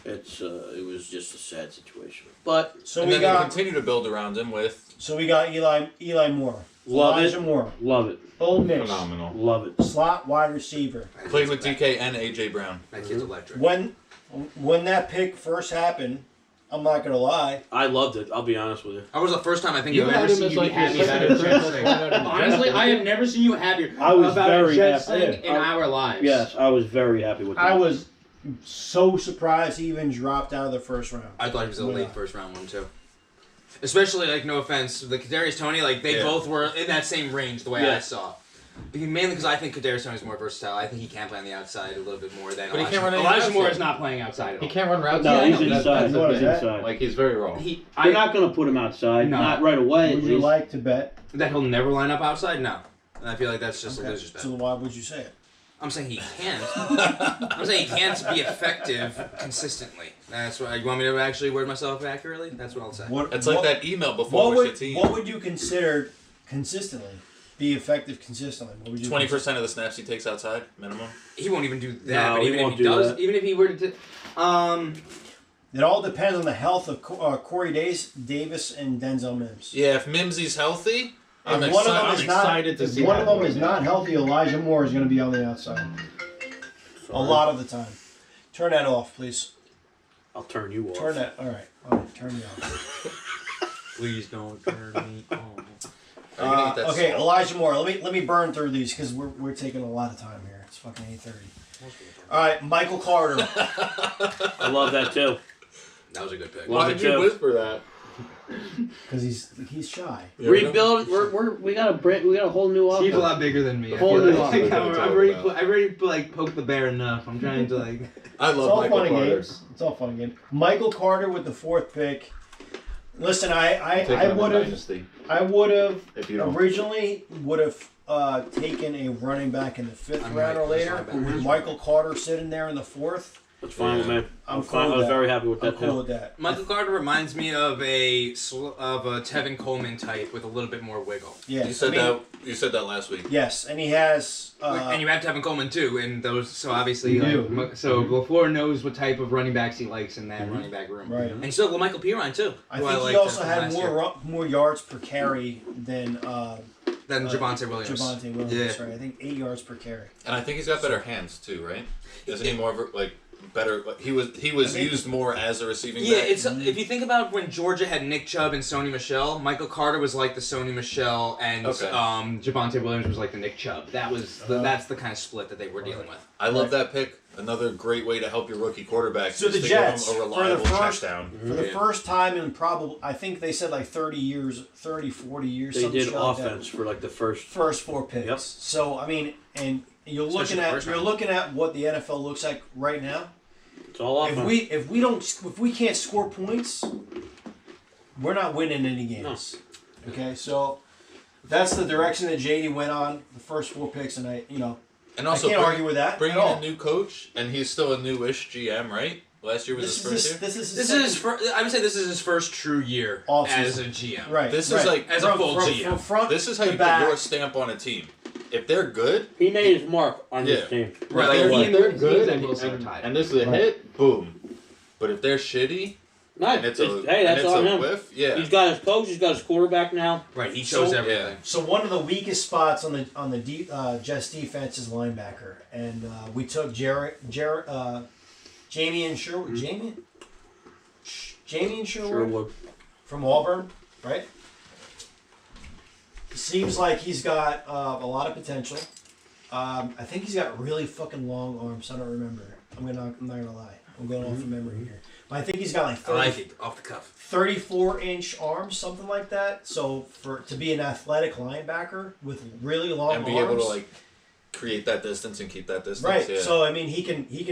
it was just a sad situation, but So and we then they got. continue to build around him with So we got Eli Moore. Love Elijah it. Moore. love it, Old Miss. phenomenal. love it. Slot wide receiver. Played with DK and AJ Brown. That kid's electric. When that pick first happened, I'm not gonna lie. I loved it. I'll be honest with you. That was the first time I think You I've had ever him seen as you be like your happy about second a or Jets third thing. player. Honestly, I have never seen you happier I was about very a Jets happy. thing in our lives. Yes, I was very happy with that. I was so surprised he even dropped out of the first round. I thought he was a Yeah. late first round one too. Especially like no offense, the Kadarius Toney, like they Yeah. both were in that same range the way I Yeah. saw. Mainly because I think Kadarius Toney is more versatile. I think he can play on the outside a little bit more than But he Elijah. can't run any Elijah routes Moore yet. is not playing outside at He all. can't run routes. No, yet. he's That's- inside. that's the What is thing. that? Inside. Like he's very raw. They're not going to put him outside. No. Not right away. Would at you least. like to bet? That he'll never line up outside? No. And I feel like that's just a Okay. loser's bet. So why would you say it? I'm saying he can't. I'm saying he can't be effective consistently. That's what you want me to actually word myself accurately. That's what I'll say. It's like that email before What with would, the team. what would you consider consistently? Be effective consistently. What would you 20% of the snaps he takes outside minimum. He won't even do that. No, but he even won't if he do does, that. even if he were to, It all depends on the health of Corey Davis and Denzel Mims. Yeah, if Mimsy's healthy, I'm If one of them excited. is not- excited to if see One that of them boy is go. not healthy. Elijah Moore is going to be on the outside. A lot of the time. Turn that off, please. I'll turn you off. Turn that. All right. Turn me off. please don't turn me on. Are you gonna eat that Okay, salt? Elijah Moore. Let me burn through these because we're taking a lot of time here. It's fucking 8:30. All right, Michael Carter. I love that too. That was a good pick. Well, Why did you too. whisper that? Because he's shy. Yeah, Rebuild. We got a whole new Steve's a offense. lot bigger than me. I Whole feel new like. offense. I've already like poked the bear enough. I'm trying to like. I It's love all Michael fun and Carter. games. It's all fun and games. Michael Carter with the 4th pick. Listen, I Taking on the would have dynasty, if you don't. originally would have taken a running back in the 5th I'm round or right, later. that's But with Michael Carter sitting there in the 4th, That's fine with me. I'm fine. cool I with was that. very happy with I'm that cool too. with that. Michael Carter reminds me of a Tevin Coleman type with a little bit more wiggle. Yeah, You said that last week. Yes, and he has. And you have Tevin Coleman too, and those. So obviously, You do. like, so LaFleur knows what type of running backs he likes in that running back room. Right. And still, Michael Pirine too. I who think he liked also from had last year. more yards per carry than Than Javonte Williams. Javonte Williams. Yeah. Right, I think 8 yards per carry. And I think he's got better hands too, right? Isn't he more of a, like better? Like, he was used more as a receiving Yeah, back. it's if you think about when Georgia had Nick Chubb and Sony Michel, Michael Carter was like the Sony Michel, and Okay. Javonte Williams was like the Nick Chubb. That's the kind of split that they were dealing with. I love that pick. Another great way to help your rookie quarterback. So is the to Jets, give him a for the reliable first- touchdown. For the Yeah. first time in probably, I think they said like 30 years, 30, 40 years. They some did shit like that. offense for like the first. First 4 picks. Yep. So I mean, and you're Especially looking the at first round. what the NFL looks like right now. It's all offense. If we can't score points, we're not winning any games. Okay, so that's the direction that JD went on the first 4 picks, and And also I can't argue with that. Bringing at all. in a new coach, and he's still a newish GM, right? Last year was his first year. This is This is his I would say this is his first true year as a GM. right. This right. is like As a full GM. From front this is how to you back. put your stamp on a team. If they're good, He made his mark on Yeah. this team. Right, if like, they're he good and and, Wilson are tied. and this is a hit, boom. But if they're shitty Nice. and it's Hey, that's and it's on a him. whiff, yeah. He's got his coach. He's got his quarterback now. Right, he shows So- everything. So one of the weakest spots on the Jets defense is linebacker, and we took Jamie and Sherwood. Jamie and Sherwood Sherwood. from Auburn, right? Seems like he's got a lot of potential. I think he's got really fucking long arms. I don't remember. I'm not gonna lie. I'm going off of memory here, but I think he's got like 30, I like it off the cuff. 34-inch arms, something like that. So to be an athletic linebacker with really long and arms, be able to like create that distance and keep that distance. right? Yeah. So I mean, he can. He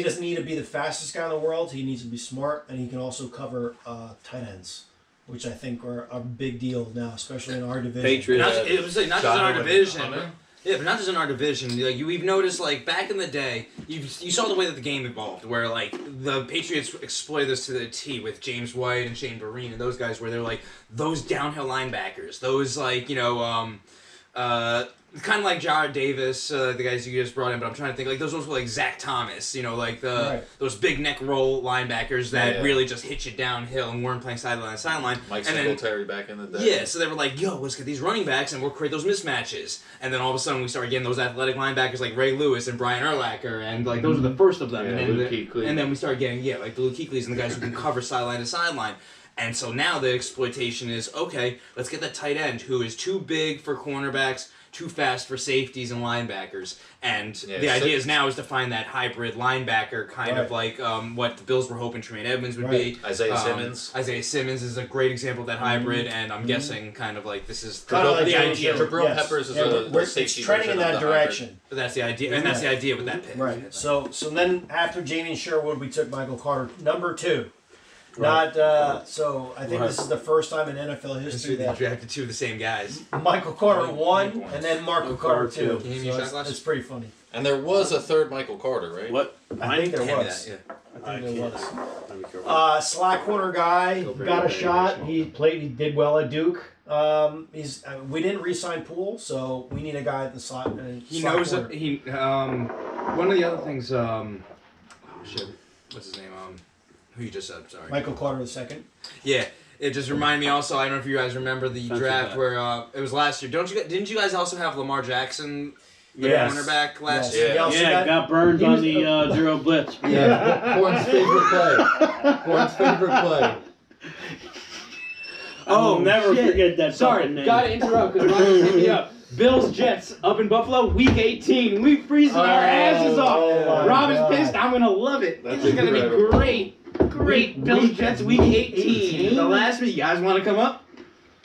doesn't need to be the fastest guy in the world. He needs to be smart, and he can also cover tight ends, which I think are a big deal now, especially in our division. Patriots. It was like not just in our Jonathan division. Hunter. Yeah, but not just in our division. Like we've noticed, like back in the day, you saw the way that the game evolved, where like the Patriots exploited this to the T with James White and Shane Vereen and those guys, where they're like those downhill linebackers, those like kind of like Jared Davis, the guys you just brought in. But I'm trying to think like those ones were like Zach Thomas, like those big neck roll linebackers that really just hit you downhill and weren't playing sideline to sideline. Mike and Singletary back in the day. Yeah, so they were like, yo, let's get these running backs and we'll create those mismatches. And then all of a sudden we started getting those athletic linebackers like Ray Lewis and Brian Urlacher, and like those were the first of them. Yeah, and, Luke then, Kuechly. and then we started getting, like the Luke Kuechly's and the guys who can cover sideline to sideline. And so now the exploitation is, okay, let's get that tight end who is too big for cornerbacks, too fast for safeties and linebackers. And the idea is now is to find that hybrid linebacker kind of like what the Bills were hoping Tremaine Edmonds would be. Isaiah Simmons. Isaiah Simmons is a great example of that hybrid, and I'm guessing kind of like this is Kinda like the James idea. Jones. Jabril Yes. Peppers is Yeah, a we're- safety it's trending in version of that the direction. But that's the idea, and that's the idea with that pick. Right. So then after Jamie and Sherwood, we took Michael Carter, number 2. Right. Not so. I think this is the first time in NFL history They that drafted 2 of the same guys. Michael Carter 1 and then Marco Carter 2. Can you give me a shot glass? It's pretty funny. And there was a third Michael Carter, right? What? I think there Hand me was. that, I think there was. Let me careful. Slot corner guy got a shot. He did well at Duke. We didn't re-sign Poole, so we need a guy at the slot. He slot knows corner. that he. One of the other things. Oh shit. What's his name? Who you just said? Sorry. Michael Carter II. Yeah. It just reminded me also. I don't know if you guys remember the Defensive draft back. where it was last year. Didn't you guys also have Lamar Jackson, the Yes. cornerback last Yes. year? We also Yeah, got burned he on was- the zero blitz. Yeah. Horn's favorite play. Horn's favorite play. I'll never shit. forget that Sorry, fucking name. gotta interrupt because Ryan's hit me up. Bills Jets up in Buffalo, week 18. We freezing our asses off. my Rob is God. pissed. I'm gonna love it. That's It's gonna incredible. be great. Great. Bills Jets week 18. The last week. You guys want to come up?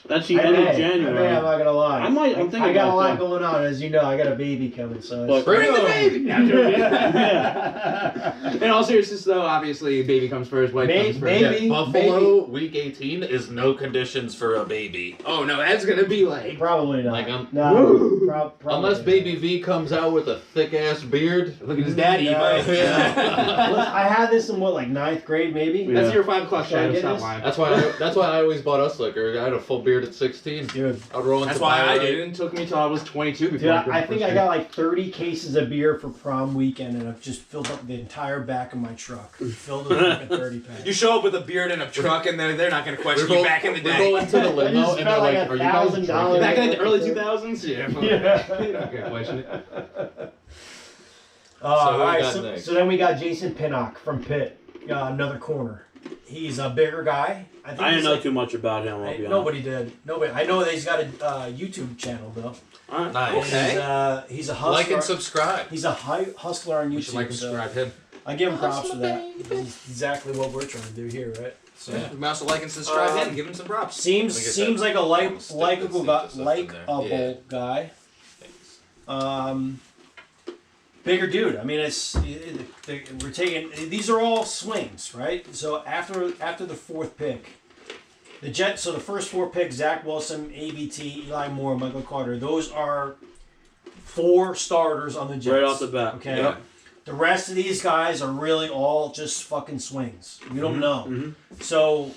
That's the end of January. I'm not gonna lie. I'm thinking I got a about lot that. going on, as you know. I got a baby coming, so. But- Bring the baby. Yeah, I'm joking. Yeah. In all seriousness, though, obviously, baby comes first, wife comes first. Maybe. Yeah, Buffalo, week 18 is no conditions for a baby. Oh no, that's gonna be like. Probably not. Like, no. Probably Unless not. Baby V comes out with a thick ass beard. Look at his daddy. Yeah. Mike. Listen, I had this in 9th grade maybe. Yeah. That's your 5 o'clock Should I shadow. get Stop this? lying. That's why I always bought us liquor. I had a full beard at 16. Dude, I'd roll into That's why I Bio. did it. It took me till I was 22 before Dude, I could I think I first got like 30 cases of beer for prom weekend, and I've just filled up the entire back of my truck. Filled with like a 30 pack. You show up with a beard and a truck, and they're not going to question you back in the We roll day. into the I limo just and they're spent like like, "Are you guys $1,000 drinking?" Back in the early 2000s? Yeah. Yeah. Not gonna question it. So who we Alright, got so, next? so then we got Jason Pinnock from Pitt, another corner. He's a bigger guy. I think I didn't he's know like- too much about him. I'll be honest. Nobody did. Nobody. I know that he's got a YouTube channel though. All right. Nice. Okay. He's a hustler. Like and subscribe. He's a hustler on YouTube. You should like and so subscribe him. I give him props for that. He's exactly what we're trying to do here, right? So You may also like and subscribe him. Give him some props. seems Let me get seems that like a stick likable guy, that's just up in there. guy. Bigger dude. I mean, we're taking these are all swings, right? So after the 4th pick, The Jets. So the first 4 picks: Zach Wilson, ABT, Eli Moore, Michael Carter. Those are 4 starters on the Jets. Right off the bat. Okay. Yep. The rest of these guys are really all just fucking swings. We don't know. Mm-hmm. So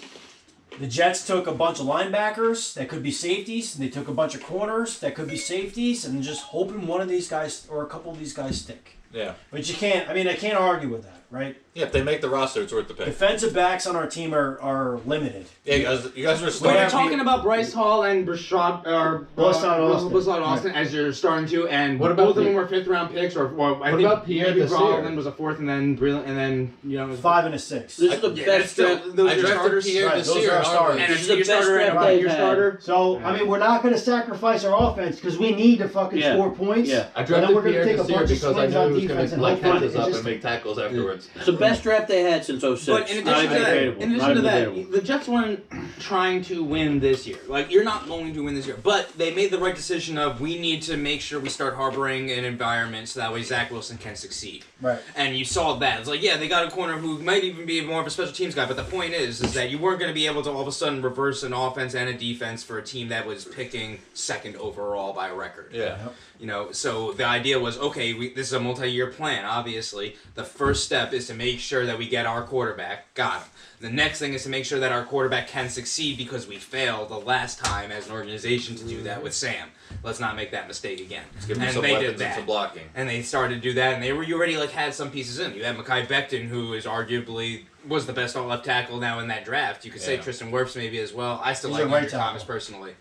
the Jets took a bunch of linebackers that could be safeties, and they took a bunch of corners that could be safeties, and just hoping one of these guys or a couple of these guys stick. Yeah. But you can't. I mean, I can't argue with that, right? Yeah, if they make the roster, it's worth the pick. Defensive backs on our team are limited. Yeah, you guys were When starting. you're talking about Bryce Hall and Brashad or Brashad Austin as you're starting to, and What about both of them the- were 5th round picks, or I think about Pierre maybe Desir? Brawlin was a 4th, and then Breland, and then 5 and a 6. This is the yeah, best still, draft. those I are your drafted starters. Pierre Right, those Desir are our in starters. our And This it's is the your best starter draft and they've your had. starter. So, I mean, we're not going to sacrifice our offense because we need to fucking Yeah. score points. Yeah. I And then drafted we're going to Pierre take a Desir bunch of because I swings knew on he was defense going and to like hope catches it up just and make tackles afterwards. It's the best draft they had since 06. But in Not addition even to that, debatable. in Not addition to even that, debatable. the Jets weren't trying to win this year. Like, you're not going to win this year. But they made the right decision of, we need to make sure we start harboring an environment so that way Zach Wilson can succeed. Right. And you saw that. It's like, yeah, they got a corner who might even be more of a special teams guy, but the point is that you weren't going to be able to all of a sudden reverse an offense and a defense for a team that was picking 2nd overall by record. Yeah. You know, so the idea was, okay, this is a multi-year plan, obviously. The first step is to make sure that we get our quarterback. Got him. The next thing is to make sure that our quarterback can succeed because we failed the last time as an organization to do that with Sam. Let's not make that mistake again. Let's give him And some they did weapons and that. some blocking. And they started to do that, and you already had some pieces in. You had Mekhi Becton, who is arguably was the best left tackle now in that draft. You could say Yeah. Tristan Wirfs maybe as well. I still He's like a right Andrew Thomas tackle. personally.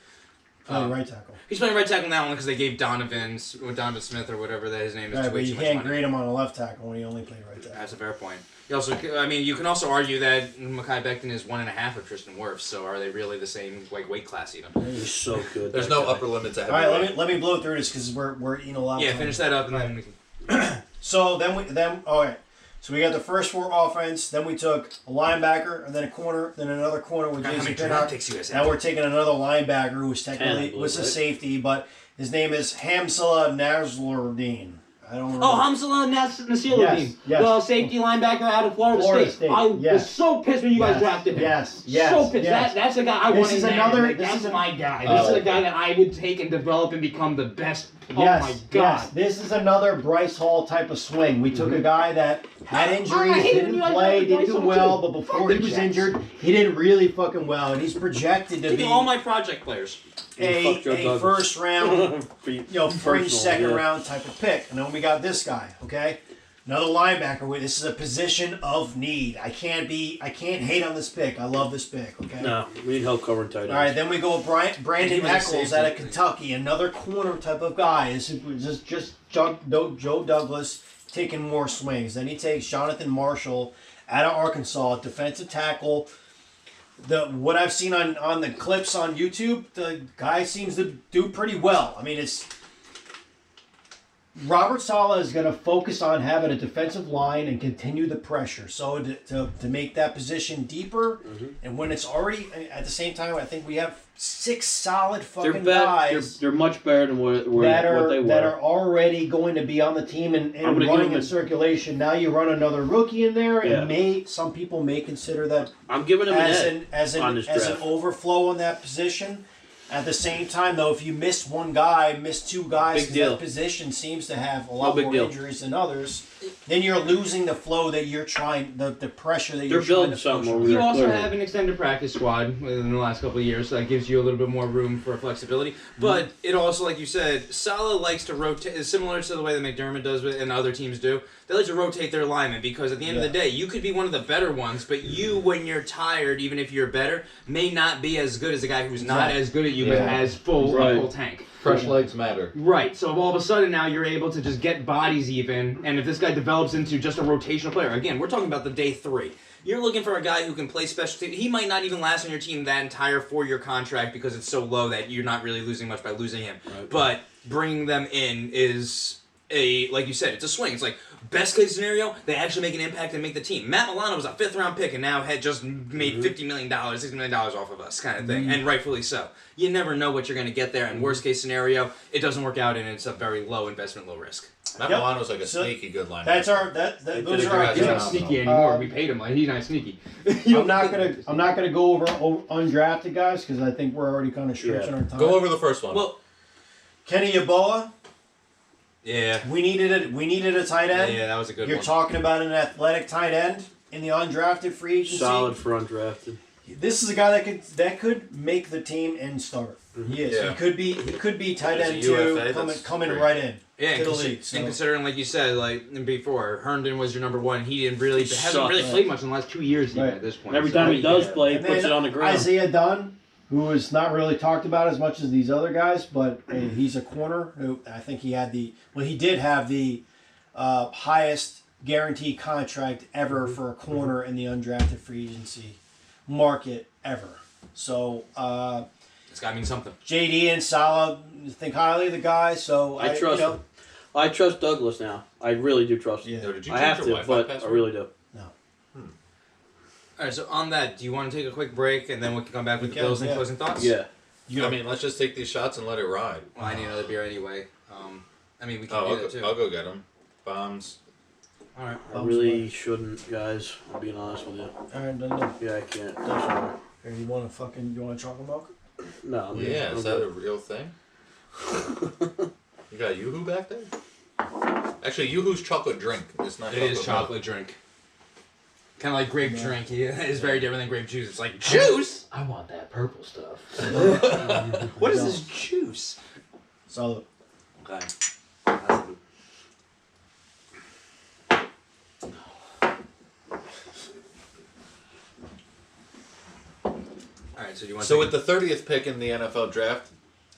Playing right tackle. He's playing right tackle now only because they gave Donovan Smith or whatever that his name is. Right, way but you too much can't money. grade him on a left tackle when he only played right tackle. That's a fair point. You also, I mean, you can also argue that Mekhi Becton is 1.5 of Tristan Wirfs. So are they really the same weight class even? He's so good. There's that no guy. upper limit to All right, heavyweight. let me blow through this because we're eating a lot. Yeah, of time. finish that up and then we can. So then all right. So we got the first 4 offense. Then we took a linebacker and then a corner, then another corner with How Jason many Pinnock. draft picks you guys Now have? we're taking another linebacker who was technically 10, was a right? safety, but his name is Hamzallah Nasruddin. I don't know. Oh, Hamzallah Nasiruddin, Yes. the safety linebacker out of Florida Florida State. State, I yes. was so pissed when you guys Yes, drafted him. yes, So pissed. yes. That's the guy I This want is in another- Madden. Like, this that's is a- my guy. Oh, This is a guy that I would take and develop and become the best. Oh Yes, my god. yes. This is another Bryce Hall type of swing. We took a guy that had I injuries, hate when didn't you guys play, like didn't Bryce do Hall, well, too. but Fuck before the he was Jets. injured, he did really fucking well, and he's projected to Give be me all my project players. Fuck Joe a Douglas. first round, fringe Personal, second yeah. round type of pick. And then we got this guy, okay? Another linebacker. This is a position of need. I can't hate on this pick. I love this pick, okay? No, we need help covering tight ends. All right, then we go with Brandon He was a Eccles out of safety. Kentucky, another corner type of guy. This is just Joe Douglas taking more swings. Then he takes Jonathan Marshall out of Arkansas, defensive tackle. What I've seen on the clips on YouTube, the guy seems to do pretty well. I mean, it's Robert Saleh is going to focus on having a defensive line and continue the pressure. so to make that position deeper, and when it's already at the same time, I think we have 6 solid They're fucking better. guys. They're much better than what they that were. are already going to be on the team and I'm gonna give running him in a- circulation. Now you run another rookie in there, Yeah. and Some people may consider that I'm giving him as an edge an on this as an draft. overflow on that position. At the same time, though, if you miss one guy, miss 2 guys, Big 'cause deal. that position seems to have a lot big more deal. injuries than others, then you're losing the flow that you're trying, the pressure that you're They're building trying to something push. over You there. also clearly. have an extended practice squad within the last couple of years, so that gives you a little bit more room for flexibility. But it also, like you said, Saleh likes to rotate, similar to the way that McDermott does and other teams do. They like to rotate their linemen because at the end of the day, you could be one of the better ones, but you, when you're tired, even if you're better, may not be as good as a guy who's not as good at you but Yeah. has full tank. Fresh legs matter. Right, so all of a sudden now you're able to just get bodies even, and if this guy develops into just a rotational player, again, we're talking about the day 3. You're looking for a guy who can play special teams. He might not even last on your team that entire 4-year contract because it's so low that you're not really losing much by losing him. Right. But bringing them in is like you said, it's a swing. It's like best case scenario, they actually make an impact and make the team. Matt Milano was a 5th round pick and now had just made $50 million, $60 million off of us, kind of thing, and rightfully so. You never know what you're going to get there, and worst case scenario, it doesn't work out and it's a very low investment, low risk. Matt Milano's like a sneaky good line. That's our those are our He's not picks. sneaky anymore. We paid him like he's not sneaky. I'm not gonna go over undrafted guys because I think we're already kind of stretching our time. Go over the first one. Well, Kenny Yeboah. yeah. We needed a tight end. Yeah, that was a good You're one. talking about an athletic tight end in the undrafted free agency. Solid for undrafted. This is a guy that could make the team and start. He is. Yeah. He could be tight There's end a too, UFA, coming great. right in. Yeah, to the and league. So. considering, like you said, like before, Herndon was your number 1. He hasn't really sucked. played much in the last 2 years even Right. at this point. And every So time he does yeah. play, he And puts then it on the ground. Isaiah Dunn, who is not really talked about as much as these other guys, but he's a corner who I think he did have the highest guaranteed contract ever for a corner in the undrafted free agency market ever. So It's got to mean something. JD and Salah think highly of the guy. So I trust him. I trust Douglas now. I really do trust him. Yeah. Yo, did you I change have your to, Wi-Fi but I password? really do. All right, so on that, do you want to take a quick break and then we can come back with We the can, Bills and yeah. closing thoughts? Yeah. I mean, let's just take these shots and let it ride. Well, I need another beer anyway. I mean, we can Oh, do that too. I'll go get them. Bombs. All right. I really shouldn't, guys. I'm being honest with you. All right, done. Yeah, I can't. Sorry. Here, you want chocolate milk? No, I'm good. Yeah, I'm is that good. a real thing? You got Yoo-hoo back there? Actually, Yoo-hoo's chocolate drink. It's not It is milk. chocolate drink. Kind of like grape drink. Yeah, it's very different than grape juice. It's like juice. I want that purple stuff. What is this juice? Solid. Okay. Alright, so do you want to So with the 30th pick in the NFL draft,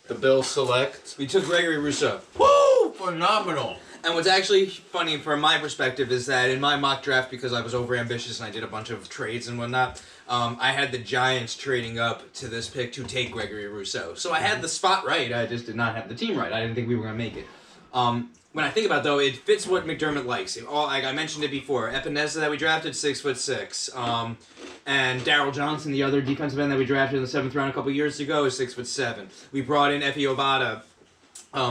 the Bills select. we took Gregory Rousseau. Woo! Phenomenal! And what's actually funny from my perspective is that in my mock draft, because I was over ambitious and I did a bunch of trades and whatnot, I had the Giants trading up to this pick to take Gregory Rousseau. So I had the spot right, I just did not have the team right. I didn't think we were going to make it. When I think about it, though, it fits what McDermott likes. Like I mentioned it before, Epinesa that we drafted, 6'6", and Darryl Johnson, the other defensive end that we drafted in the 7th round a couple years ago, is 6'7". We brought in Efe Obada,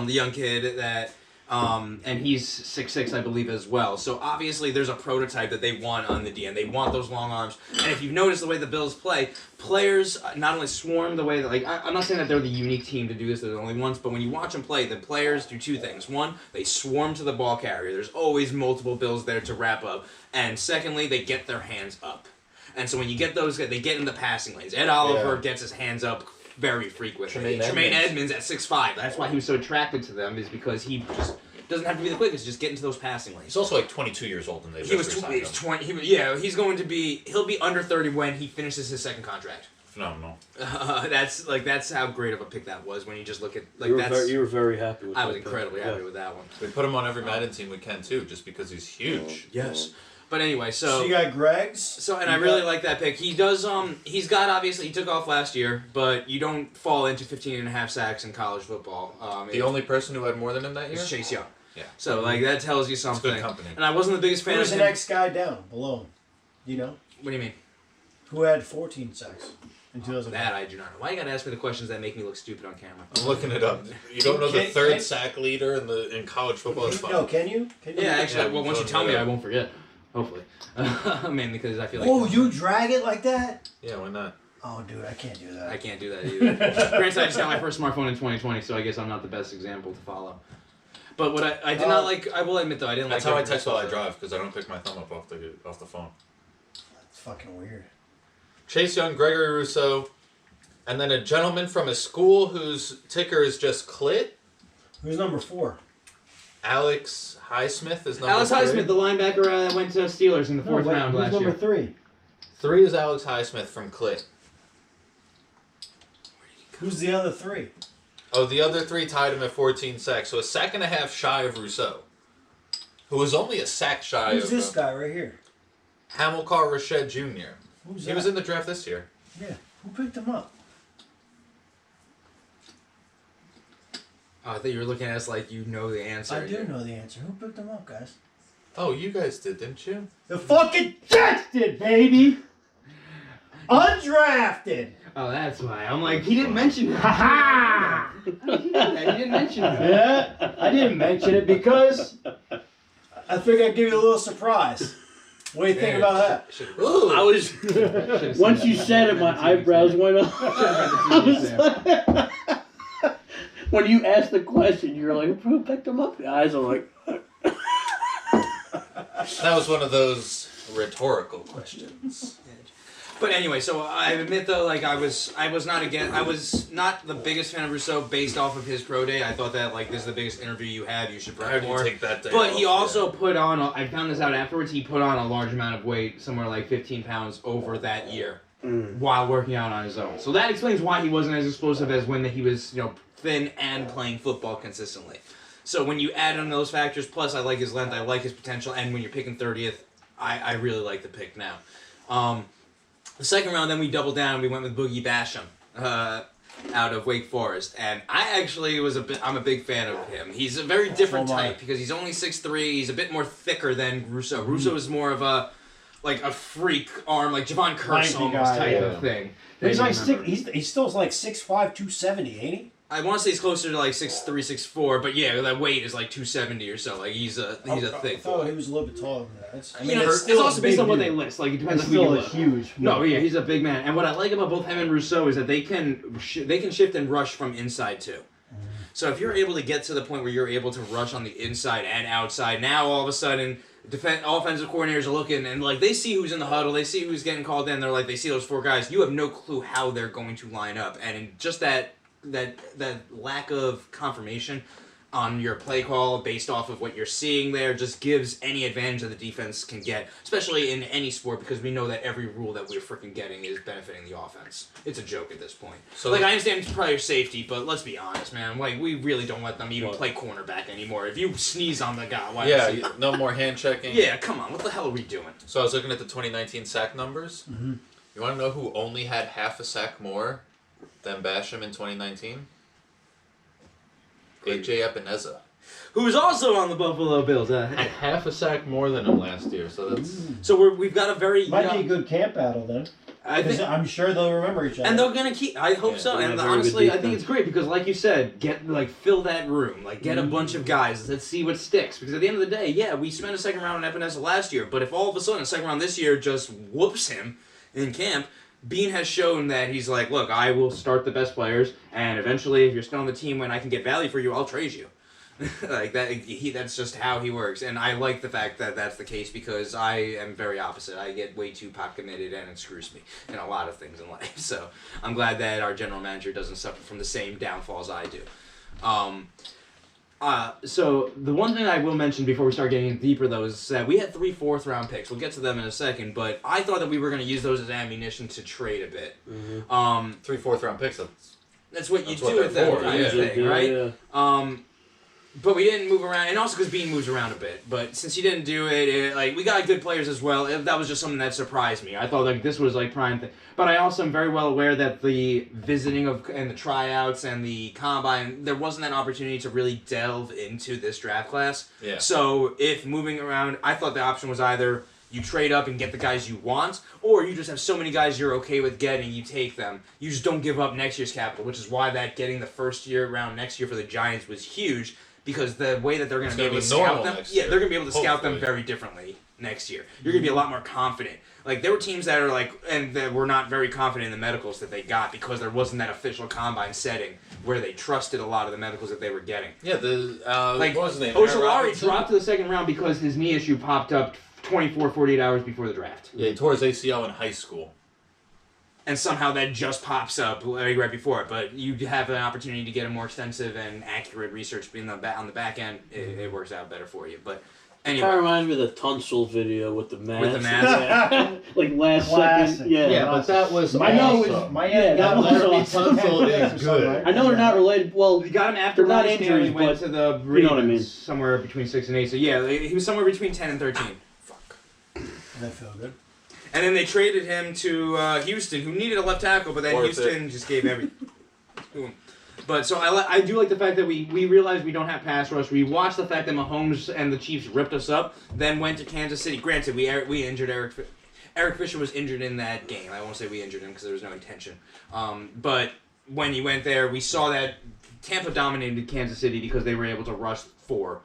the young kid that, and he's 6'6", I believe, as well. So obviously, there's a prototype that they want on the DN. They want those long arms. And if you've noticed the way the Bills play, players not only swarm the way that, like, I'm not saying that they're the unique team to do this, they're the only ones, but when you watch them play, the players do two things. One, they swarm to the ball carrier. There's always multiple Bills there to wrap up. And secondly, they get their hands up. And so when you get those, they get in the passing lanes. Ed Oliver gets his hands up very frequently. Tremaine Edmonds at 6'5". That's why he was so attracted to them, is because he just doesn't have to be the quickest, just get into those passing lanes. He's also like 22 years old and they He was 20. He's going to be. He'll be under 30 when he finishes his second contract. Phenomenal. That's how great of a pick that was when you just look at like You were very happy with that. I was incredibly happy with that one. We put him on every Madden team we can too, just because he's huge. Yes. But anyway, So you got Greg's. So, and I really like that pick. He does, he's got, obviously, he took off last year, but you don't fall into 15.5 sacks in college football. The only person who had more than him that year? is Chase Young. Yeah. So, like, that tells you something. good company. And I wasn't the biggest fan Who's of the him. next guy down below him? Do you know? What do you mean? Who had 14 sacks in 2000? That I do not know. Why you gotta ask me the questions that make me look stupid on camera? I'm looking it up. You don't know the Can- third can- sack leader in college football? It's fine. No, can you? Can you? Yeah, actually, Yeah, well, once you totally tell me, right. I won't forget. Hopefully. Mainly because I feel like... Oh, you drag it like that? Yeah, why not? Oh, dude, I can't do that. I can't do that either. Granted, I just got my first smartphone in 2020, so I guess I'm not the best example to follow. But what I did not like, I will admit though, I didn't That's like... how I Gregory text while I Rousseau. drive, because I don't pick my thumb up off the phone. It's fucking weird. Chase Young, Gregory Rousseau, and then a gentleman from a school whose ticker is just Clit. Who's number 4? Alex Highsmith is number Alex 3. Highsmith, the linebacker that went to Steelers in the 4th round who's last number year. 3? 3 is Alex Highsmith from Clit. Who's the other 3? Oh, the other 3 tied him at 14 sacks, so a sack and a half shy of Rousseau, who was only a sack shy Who's of this guy right here? Hamilcar Rashed Jr. Who's He that? was in the draft this year. Yeah. Who picked him up? Oh, I thought you were looking at us like you know the answer. I do know the answer. Who picked him up, guys? Oh, you guys did, didn't you? The fucking Jets did, baby. Undrafted. Oh, that's why. I'm like, he didn't mention it. Ha ha! He didn't mention it. Yeah, I didn't mention it because I figured I'd give you a little surprise. What do you think about that? Ooh. I was once you said it, my eyebrows went up. I was like, when you asked the question, you were like, "Who picked them up?" The eyes are like. That was one of those rhetorical questions. But anyway, so I admit though, like I was not the biggest fan of Rousseau based off of his pro day. I thought that like this is the biggest interview you had. You should How prep do you more. take that day But off? he also put on. I found this out afterwards. He put on a large amount of weight, somewhere like 15 pounds over that year, while working out on his own. So that explains why he wasn't as explosive as when he was, thin and playing football consistently. So when you add on those factors, plus I like his length, I like his potential, and when you're picking 30th, I really like the pick now. The second round, then we doubled down and we went with Boogie Basham out of Wake Forest. And I actually I'm a big fan of him. He's a very different type because he's only 6'3". He's a bit more thicker than Rousseau. Rousseau is more of a freak arm, like Javon Curse almost type of thing. He's like he's still like 6'5", 270, ain't he? I want to say he's closer to like 6'3", 6'4", but yeah, that weight is like 270 or so. Like he's a thick I thought boy. he was a little bit taller than that. It's also based on what they list. Like it depends on who you Still a look. huge. No, yeah, he's a big man. And what I like about both him and Rousseau is that they can shift and rush from inside too. So if you're able to get to the point where you're able to rush on the inside and outside, now all of a sudden offensive coordinators are looking and like they see who's in the huddle, they see who's getting called in. They're like they see those four guys. You have no clue how they're going to line up, and in just that lack of confirmation on your play call based off of what you're seeing there just gives any advantage that the defense can get, especially in any sport, because we know that every rule that we're freaking getting is benefiting the offense. It's a joke at this point. So I understand it's probably safety, but let's be honest, man. Like, we really don't let them even play cornerback anymore. If you sneeze on the guy, no more hand checking. Yeah, come on. What the hell are we doing? So I was looking at the 2019 sack numbers. Mm-hmm. You want to know who only had half a sack more than Basham in 2019? AJ Epineza. Who's also on the Buffalo Bills. Had half a sack more than him last year, so that's... So we've got a very Might be a good camp battle then. I'm sure they'll remember each other. And they're gonna keep. I hope so. And honestly, I think it's great because, like you said, fill that room. Like, get a bunch of guys. Let's see what sticks. Because at the end of the day, yeah, we spent a second round on Epinesa last year, but if all of a sudden a second round this year just whoops him in camp, Bean has shown that he's like, look, I will start the best players, and eventually, if you're still on the team when I can get value for you, I'll trade you. Like that, that's just how he works, and I like the fact that that's the case because I am very opposite. I get way too pop committed, and it screws me in a lot of things in life. So I'm glad that our general manager doesn't suffer from the same downfalls I do. So the one thing I will mention before we start getting deeper, though, is that we had 3 4th-round picks. We'll get to them in a second, but I thought that we were going to use those as ammunition to trade a bit. 3 4th-round picks. That's what you That's do what with they're that for, kind of thing, right? Yeah. But we didn't move around, and also because Bean moves around a bit. But since he didn't do it, like we got good players as well. That was just something that surprised me. I thought like this was like prime thing. But I also am very well aware that the visiting and the tryouts and the combine, there wasn't that opportunity to really delve into this draft class. Yeah. So if moving around, I thought the option was either you trade up and get the guys you want, or you just have so many guys you're okay with getting, you take them. You just don't give up next year's capital, which is why that getting the first year round next year for the Giants was huge. Because the way that they're going to be able to scout them, they're going to be able to scout them very differently next year. You're going to be a lot more confident. Like there were teams that are like, and that were not very confident in the medicals that they got because there wasn't that official combine setting where they trusted a lot of the medicals that they were getting. Yeah, what was his name? Oshulari dropped to the second round because his knee issue popped up 48 hours before the draft. Yeah, he tore his ACL in high school. And somehow that just pops up right before it. But you have an opportunity to get a more extensive and accurate research on the back end. It works out better for you. But anyway. Kind of reminds me of the Tunsil video with the mask. With the mask. Like last Classic. second. Yeah. Yeah, but that was I know awesome. that was awesome. Tunsil is good. I know they're not related. Well, We got him after They're not last year. injuries, He went but to the you know what I mean. somewhere between 6 and 8. So yeah, he was somewhere between 10 and 13. That feel good. And then they traded him to Houston, who needed a left tackle, but then Worth Houston just gave everything to him. But so I do like the fact that we realized we don't have pass rush. We watched the fact that Mahomes and the Chiefs ripped us up, then went to Kansas City. Granted, we injured Eric Fisher was injured in that game. I won't say we injured him because there was no intention. But when he went there, we saw that Tampa dominated Kansas City because they were able to rush 4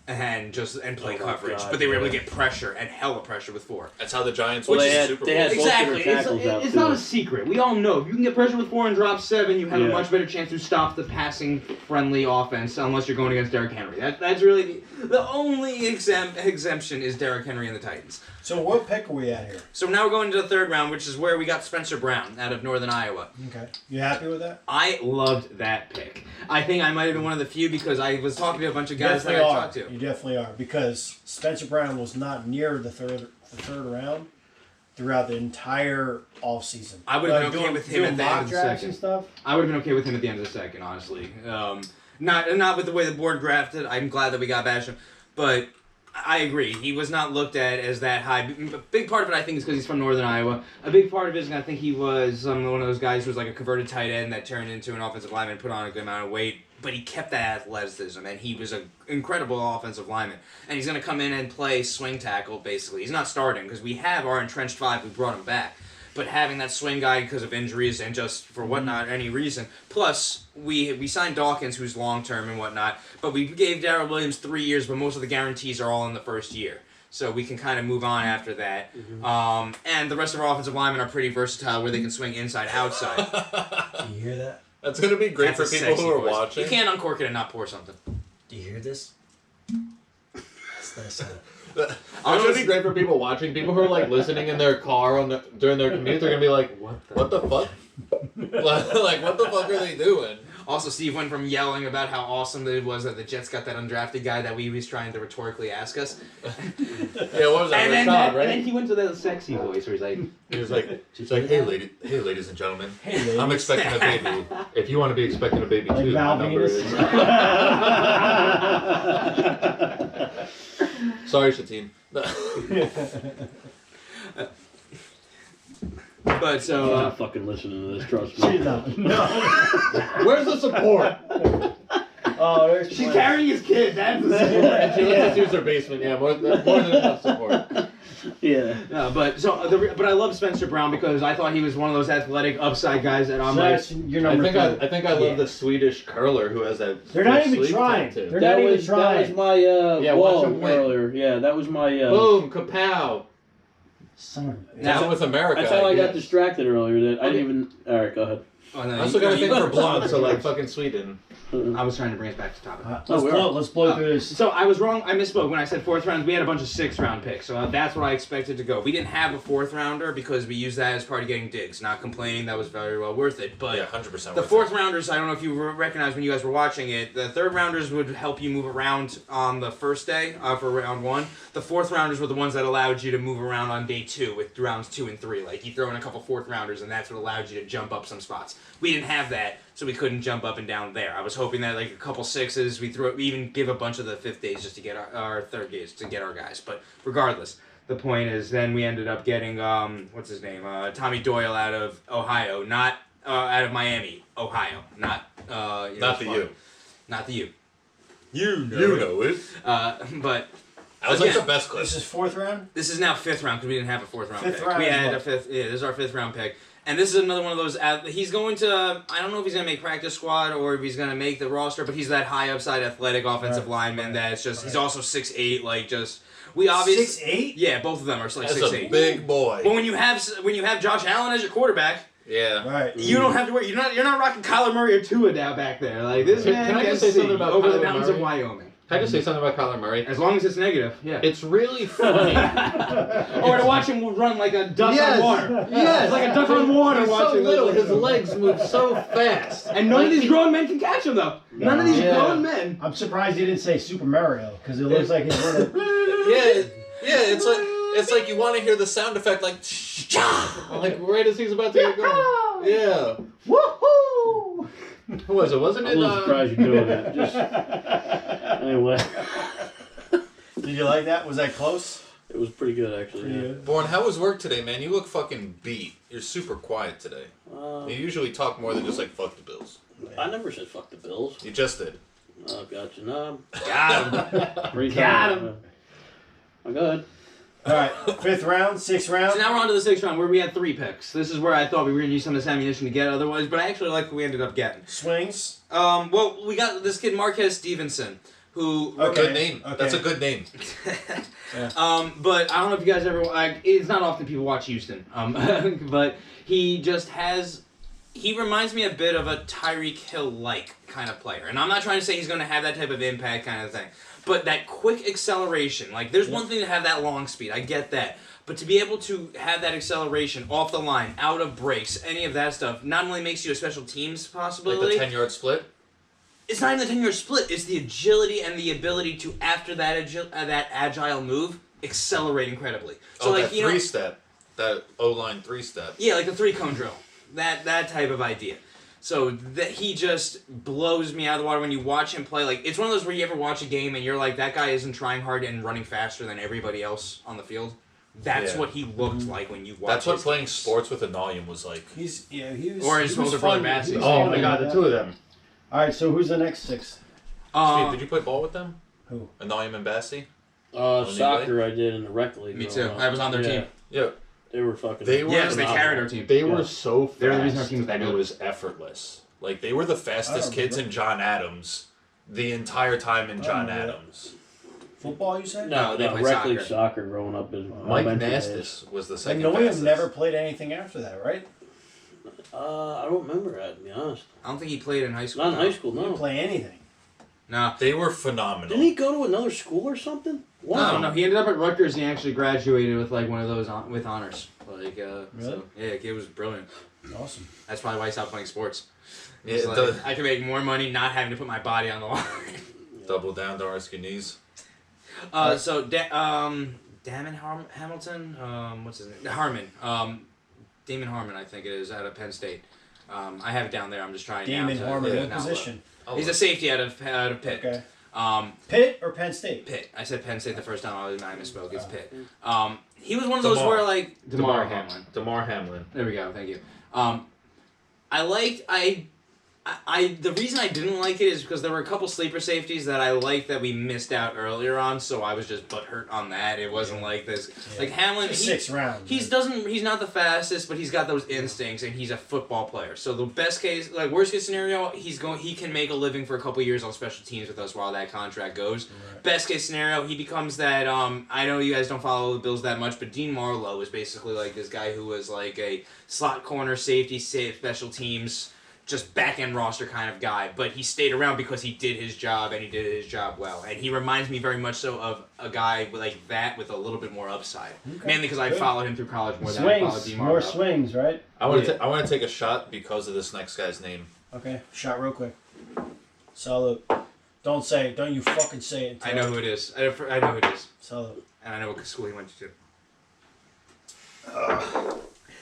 and play coverage. God, but they were able to get pressure and hella pressure with 4. That's how the Giants Well, won they the had- Super they Bowl. had- Exactly. tackles out, It's too. not a secret. We all know if you can get pressure with 4 and drop 7, you have a Yeah. much better chance to stop the passing-friendly offense unless you're going against Derrick Henry. That's really the only exemption is Derrick Henry and the Titans. So what pick are we at here? So now we're going to the 3rd round, which is where we got Spencer Brown out of Northern Iowa. Okay. You happy with that? I loved that pick. I think I might have been one of the few because I was talking to a bunch of guys that I talked to. You definitely are because Spencer Brown was not near the third round throughout the entire offseason. I would have been okay with him at the end of the drafts and second. stuff. I would have been okay with him at the end of the second, honestly. Not with the way the board drafted. I'm glad that we got Basham, but I agree. He was not looked at as that high. A big part of it, I think, is because he's from Northern Iowa. A big part of it is I think he was one of those guys who was like a converted tight end that turned into an offensive lineman, put on a good amount of weight, but he kept that athleticism, and he was an incredible offensive lineman. And he's going to come in and play swing tackle, basically. He's not starting because we have our entrenched 5. We brought him back. But having that swing guy because of injuries and just for whatnot, any reason. Plus, we signed Dawkins, who's long-term and whatnot, but we gave Darrell Williams 3 years, but most of the guarantees are all in the first year. So we can kind of move on after that. And the rest of our offensive linemen are pretty versatile where they can swing inside, outside. Do you hear that? That's going to be great That's for a people sexy who are voice. watching. You can't uncork it and not pour something. Do you hear this? That's nice. That's going to be great for people watching. People who are like listening in their car during their commute, they're going to be like, what the fuck? Like, what the fuck are they doing? Also, Steve went from yelling about how awesome it was that the Jets got that undrafted guy that we was trying to rhetorically ask us. Yeah, what was that? And then, Rashad, right? and then he went to that sexy voice where he's like, He's like, hey, ladies and gentlemen, Hey, ladies. I'm expecting a baby. If you want to be expecting a baby Like too, my Val number Venus. is. Sorry, Shatine. but I'm so, not fucking listening to this, trust me. She's not. No. Where's the support? Oh, there's she's carrying his kid, that's the And she support. lets us use her basement. Yeah, more than enough support. Yeah. No, but I love Spencer Brown because I thought he was one of those athletic upside guys that I'm So like, that's your I number think 3. I think I love the Swedish curler who has that. They're not full even sleeve trying. tattoo. They're not even That trying. was my Yeah, watch wall him win. earlier. Yeah, that was my. Boom, kapow. Son of a bitch. Down with America. That's how I got guess. distracted earlier. That I didn't even. All right, go ahead. oh, no, I also got a thing you- for blonde, so like fucking Sweden. I was trying to bring us back to topic. Let's blow through this. So I was wrong. I misspoke when I said 4th round. We had a bunch of 6th round picks, so that's what I expected to go. We didn't have a 4th rounder because we used that as part of getting digs. Not complaining, that was very well worth it. But Yeah, 100%. the 4th rounders, I don't know if you recognize when you guys were watching it. The 3rd rounders would help you move around on the first day for round 1. The 4th rounders were the ones that allowed you to move around on day 2 with rounds 2 and 3. Like you throw in a couple 4th rounders, and that's what allowed you to jump up some spots. We didn't have that, so we couldn't jump up and down there. I was hoping that like a couple 6s, we even give a bunch of the 5th days just to get our 3rd days to get our guys. But regardless, the point is then we ended up getting what's his name, Tommy Doyle out of Ohio, not out of Miami, Ohio, not Not the U. not the U. You know it. But That was like again, the best clip. This is 4th round? this is now 5th round because we didn't have a 4th round Fifth pick. round We is had what? a 5th. Yeah, this is our 5th round pick. And this is another one of those. He's going to. I don't know if he's going to make practice squad or if he's going to make the roster, but he's that high upside athletic offensive lineman that's just. He's also 6'8", like just. We obviously. 6'8"? Yeah, both of them are like That's 6'8". a big boy. But when you have Josh Allen as your quarterback, Yeah. Right. you don't have to worry. You're not rocking Kyler Murray or Tua down back there. Like this Can man I can just say see something about over the Kyler mountains of Murray? Wyoming. Can I just say something about Kyler Murray? As long as it's negative, yeah. It's really funny. Or to watch him run like a duck on water. Yes. It's like a duck on water He's so watching little. this. His legs move so fast. And none of these grown men can catch him, though. None of these Yeah. grown men. I'm surprised he didn't say Super Mario because it looks like he's running. Yeah. It's like you want to hear the sound effect, like like right as he's about to get going. Yeah. Woohoo! Who was it? Wasn't I'm it? a little surprised you're doing that. Just anyway, Did you like that? Was that close? it was pretty good actually. Yeah. Born, how was work today, man? You look fucking beat. You're super quiet today. Uh, You usually talk more than just like fuck the Bills. Yeah, I never said fuck the Bills. You just did. Oh, gotcha. No, Got him. Got him. I'm good. All right, 5th round, 6th round. So now we're on to the 6th round where we had 3 picks. This is where I thought we were going to use some of this ammunition to get otherwise, but I actually like what we ended up getting. Swings. Well, we got this kid Marquez Stevenson, who Good name. That's a good name. but I don't know if you guys ever. It's not often people watch Houston. But he just has. He reminds me a bit of a Tyreek Hill-like kind of player, and I'm not trying to say he's going to have that type of impact kind of thing, but that quick acceleration. Like, there's one thing to have that long speed. I get that. But to be able to have that acceleration off the line, out of breaks, any of that stuff, not only makes you a special teams possibility. Like the 10-yard split? It's not even the 10-yard split. It's the agility and the ability to, after that that agile move, accelerate incredibly. So, like, that you know, 3-step. That O-line 3-step. yeah, like the 3-cone drill. That type of idea. So that he just blows me out of the water when you watch him play. Like, it's one of those where you ever watch a game and you're like, that guy isn't trying hard and running faster than everybody else on the field. That's what he looked like when you watch. That's what his playing games. sports with Analium was like. Or his older brother Bassey. Oh my God, the 2 of them. All right, so who's the next 6th? Steve, did you play ball with them? Who? Analium and Bassey? Soccer I did in the rec league. Me growing too. up. I was on their team. Yeah. They were fucking. They were- Yes, they carried our team. They were so fast. They're the reason our team was that and it good. was effortless. Like, they were the fastest I kids remember. in John Adams the entire time in John remember that. Adams. Football, you said? No, they played rec league soccer. soccer growing up in Mike elementary Nastis days. was the And second Noah fastest. never played anything after that, right? I don't remember that, to be honest. I don't think he played in high school. Not in no. high school, He didn't no. play anything. No. They were phenomenal. Didn't he go to another school or something? No, he ended up at Rutgers and he actually graduated with like one of those with honors. Like, so, yeah, it was brilliant. Awesome. That's probably why he stopped playing sports. Yeah, It's like, the- I can make more money not having to put my body on the line. Double down, don't risk your knees. So, Damon Hamilton, what's his name? Harmon. Damon Harmon, I think it is, out of Penn State. I have it down there. I'm just trying Damon now. Harmon, yeah, what position? He's a safety out of Pitt. Okay. Um, Pitt or Penn State? Pitt. I said Penn State the first time I misspoke. It's Pitt. He was one of those where like DeMar Hamlin. DeMar Hamlin. There we go. Thank you. The reason I didn't like it is because there were a couple sleeper safeties that I liked that we missed out earlier on, so I was just butthurt on that. It wasn't like this. Yeah. Like Hamlin, It's 6th round. he's not the fastest, but he's got those instincts and he's a football player. So the best case, like worst case scenario, he can make a living for a couple years on special teams with us while that contract goes. Right. Best case scenario, he becomes that. I know you guys don't follow the Bills that much, but Dean Marlowe was basically like this guy who was like a slot corner safety, special teams, just back end roster kind of guy. But he stayed around because he did his job and he did his job well. And he reminds me very much so of a guy like that with a little bit more upside. Okay. Mainly because I Good. followed him through college more than I followed Swings, Dean more Marlowe. swings, right? I want to take a shot because of this next guy's name. Okay, shot real quick. Salute. Don't you fucking say it. I know who it is. I know who it is. Salute. And I know what school he went to.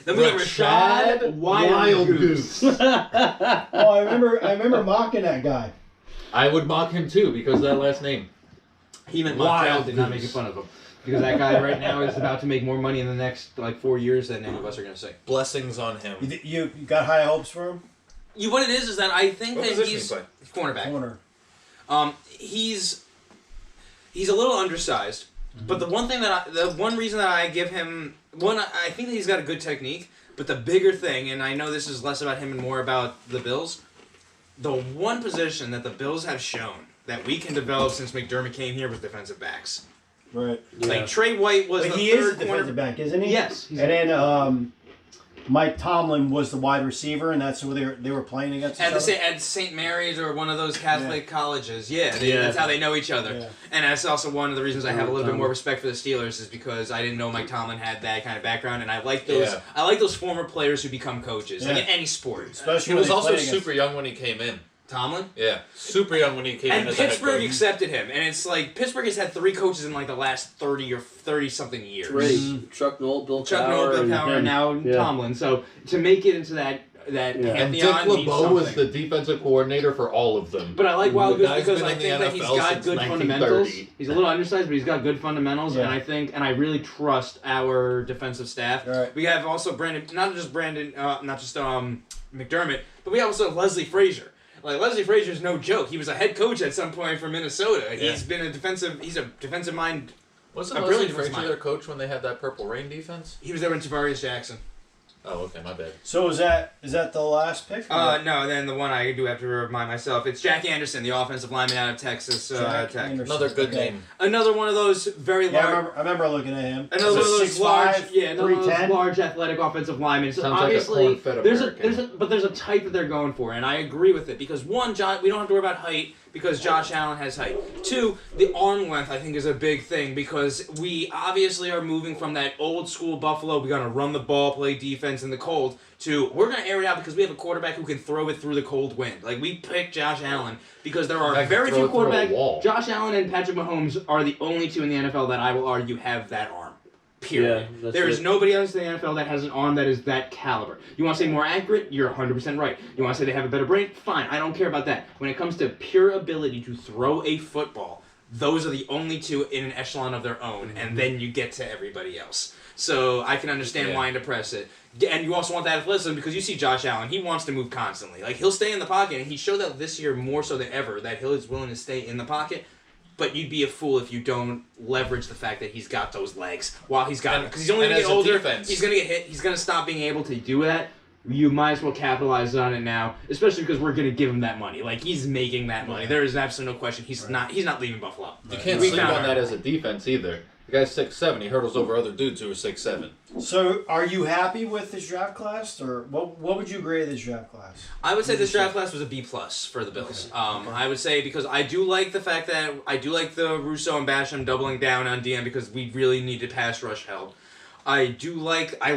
The Rashad Wild Goose. Oh, I remember mocking that guy. I would mock him too because of that last name. He meant Wild Montreal, did not Goose. making fun of him. Because that guy right now is about to make more money in the next like 4 years than any of us are going to say. Blessings on him. You got high hopes for him? What it is that I think What that position he's he play? cornerback. Corner. He's a little undersized, but the one reason that I give him I think that he's got a good technique. But the bigger thing, and I know this is less about him and more about the Bills, the one position that the Bills have shown that we can develop since McDermott came here was defensive backs. Right. Like Trey White was But the he is a third defensive corner. back, isn't he? Yes, he's And then Mike Tomlin was the wide receiver, and that's who they were playing against. At each other? at St. Mary's or one of those Catholic colleges, yeah, Yeah. that's how they know each other. Yeah. And that's also one of the reasons I have a little bit Tomlin. more respect for the Steelers is because I didn't know Mike Tomlin had that kind of background, and I like those. Yeah. I like those former players who become coaches, like Yeah. in any sport. Especially He when was they also played against- super young when he came in. Tomlin. Yeah, super young when he came in And as a head Pittsburgh coach. accepted him, and it's like Pittsburgh has had 3 coaches in like the last 30 or 30 something years. Trey, Chuck Noll, Bill Chuck Cowher, Noll, Bill and Cowher, him. and now Yeah. Tomlin. So to make it into that Yeah. And Dick pantheon means LeBeau was something. the defensive coordinator for all of them. But I like Wild The Goose guy's because been I in the think that he's NFL got since good 1930. fundamentals. He's a little undersized, but he's got good fundamentals, Yeah. and I really trust our defensive staff. Right. We have also not just McDermott, but we also have Leslie Frazier. Like Leslie Frazier's no joke. He was a head coach at some point for Minnesota. He's been a defensive mind. Wasn't A Leslie brilliant Frazier defensive their coach when they had that Purple Rain defense? He was there when Tavarius Jackson. Oh, okay, my bad. So is that the last pick? No, then the one I do have to remind myself. It's Jack Anderson, the offensive lineman out of Texas Tech. Anderson. Another good Okay. name. Another one of those very Yeah, large. I remember looking at him. Another one of those large, 6'5", another one of those 310. large athletic offensive linemen. So Sounds like a obviously, corn-fed there's American. a type that they're going for, and I agree with it because one, we don't have to worry about height because Josh Allen has height. Two, the arm length I think is a big thing because we obviously are moving from that old school Buffalo. We're gonna run the ball, play defense in the cold. To we're gonna air it out because we have a quarterback who can throw it through the cold wind. Like we picked Josh Allen because there are I can very throw few it through a quarterbacks. wall. Josh Allen and Patrick Mahomes are the only two in the NFL that I will argue have that arm. Period. Yeah, that's There is it. nobody else in the NFL that has an arm that is that caliber. You want to say more accurate? You're 100% right. You want to say they have a better brain? Fine. I don't care about that. When it comes to pure ability to throw a football, those are the only two in an echelon of their own, and then you get to everybody else. So I can understand why to press it. And you also want that athleticism because you see Josh Allen, he wants to move constantly. Like, he'll stay in the pocket, and he showed that this year more so than ever, that he is willing to stay in the pocket. But you'd be a fool if you don't leverage the fact that he's got those legs while he's got them. Because he's only going to get older, he's going to get hit, he's going to stop being able to do that. You might as well capitalize on it now, especially because we're going to give him that money. Like, he's making that money. There is absolutely no question. He's not leaving Buffalo. You can't We sleep found on our- that as a defense either. The guy's 6'7", he hurdles over other dudes who are 6'7". So are you happy with this draft class, or what would you grade this draft class? I would say this draft class was a B+ for the Bills. I would say because I do like the fact that I do like the Russo and Basham doubling down on DM because we really needed pass rush help. I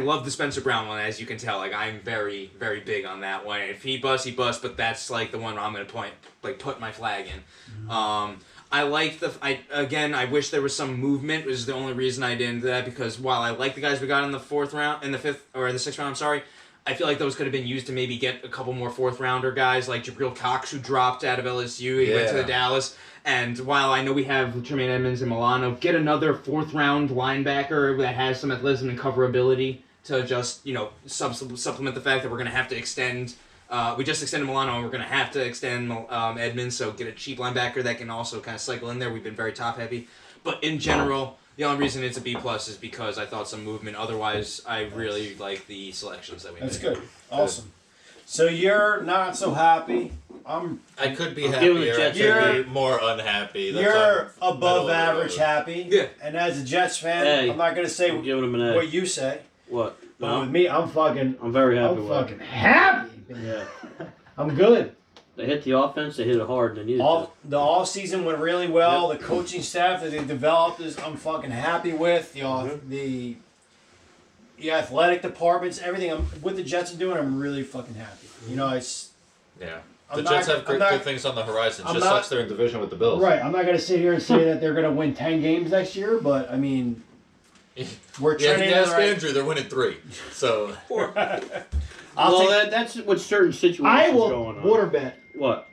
love the Spencer Brown one, as you can tell. Like, I'm very, very big on that one. If he busts, he busts, but that's like the one I'm gonna put my flag in. I like I wish there was some movement, which is the only reason I didn't do that, because while I like the guys we got in the 4th round, in the 6th round, I'm sorry, I feel like those could have been used to maybe get a couple more 4th rounder guys, like Jabril Cox, who dropped out of LSU, he went to the Dallas, and while I know we have Tremaine Edmonds and Milano, get another 4th round linebacker that has some athleticism and coverability to just, supplement the fact that we're going to have to extend. We just extended Milano, and we're going to have to extend Edmonds, so get a cheap linebacker that can also kind of cycle in there. We've been very top-heavy. But in general, the only reason it's a B+ is because I thought some movement. Otherwise, I really like the selections that we made. That's good. Awesome. So you're not so happy. I could be I'm giving the happier. I Jets could be more unhappy. That's You're on above middle of the average road. happy. Yeah. And as a Jets fan, Hey, I'm not going to say I'm giving him an A. what you say. What? But No, with me, I'm very happy I'm with fucking happy. it. Yeah. I'm good. They hit the offense. They hit it hard. They needed The all season went really well. The coaching staff that they developed is I'm fucking happy with. The athletic departments, everything. What the Jets are doing, I'm really fucking happy. Yeah. I'm The Jets not- have I'm good not- things on the horizon. I'm Just not- sucks they're in division with the Bills. Right. I'm not going to sit here and say that they're going to win 10 games next year, but I mean, we're Yeah, trending you in ask the right. Andrew, they're winning 3. So I'll take, that's what certain situations I will going on. water bet What?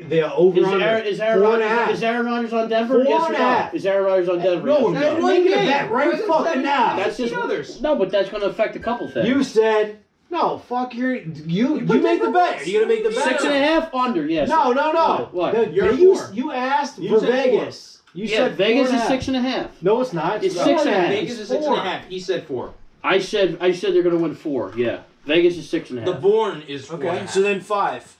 the over Is under Aaron, is Aaron 4.5. Rodgers? Is Aaron Rodgers on Denver? 4.5. Yes or no? Is Aaron Rodgers on Denver? No, yes or you're no? making a bet right fucking now. That's just others. no, but that's going to affect a couple things. You said no. Fuck your you make the bet. Are you gonna make the bet? 6.5 under. Yes. No. What? The- You're you, four. you asked You for said Vegas. You Yeah, said Vegas is 4.5. 6.5. No, it's not. It's No. 6.5. Vegas is 6.5. He said 4. I said they're going to win 4. Yeah. Vegas is 6.5. The Bourne is 4. Okay, so then 5.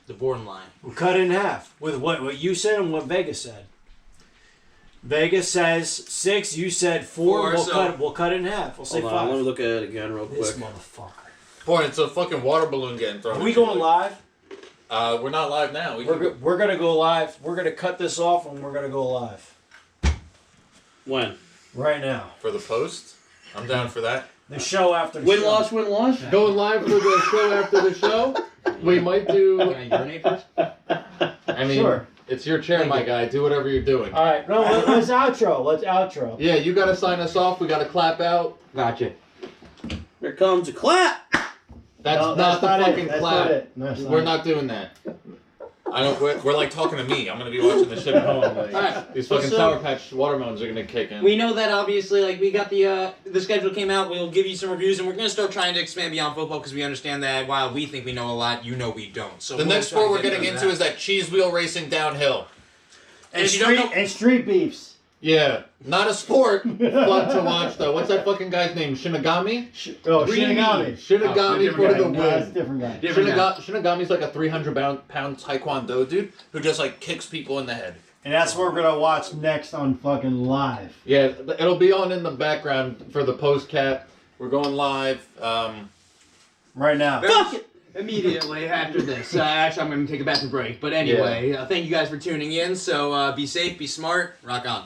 The Bourne line. We'll cut it in half with what you said and what Vegas said. Vegas says 6. You said 4. We'll cut it in half. We'll say Hold on, 5. let me look at it again real quick. This motherfucker. boy, it's a fucking water balloon getting thrown. Are we at you. going live? We're not live now. We're gonna go live. We're gonna cut this off and we're gonna go live When? right now. for the post. I'm down for that. The show after the Win show. loss, win loss. Going live for the show after the show. We might do. Can I urinate first? I mean, Sure. it's your chair, my guy. Do whatever you're doing. All right. No. Let's outro. Let's outro. Yeah, you gotta sign us off. We gotta clap out. Gotcha. Here comes a clap. That's No, not the it. fucking That's clap. not it. No, that's We're not not doing that. I don't. We're like talking to me. I'm gonna be watching this shit at home. Like, Alright, these fucking so- Sour Patch watermelons are gonna kick in. We know that obviously, like we got the schedule came out. We'll give you some reviews, and we're gonna start trying to expand beyond football because we understand that while we think we know a lot, you know we don't. So The next sport we're getting into is that cheese wheel racing downhill. And if you don't know, and street beefs. Yeah, not a sport, fun to watch though. What's that fucking guy's name? Shinigami? Shinigami. Shinigami for the No, that's a win. different guy. different guy. Shinigami's like a 300-pound taekwondo dude who just like kicks people in the head. And that's what we're gonna watch next on fucking live. Yeah, it'll be on in the background for the post-cat. We're going live. Right now. Fuck it! Immediately after this. Actually, I'm going to take a bathroom break. But anyway, thank you guys for tuning in. So be safe, be smart, rock on.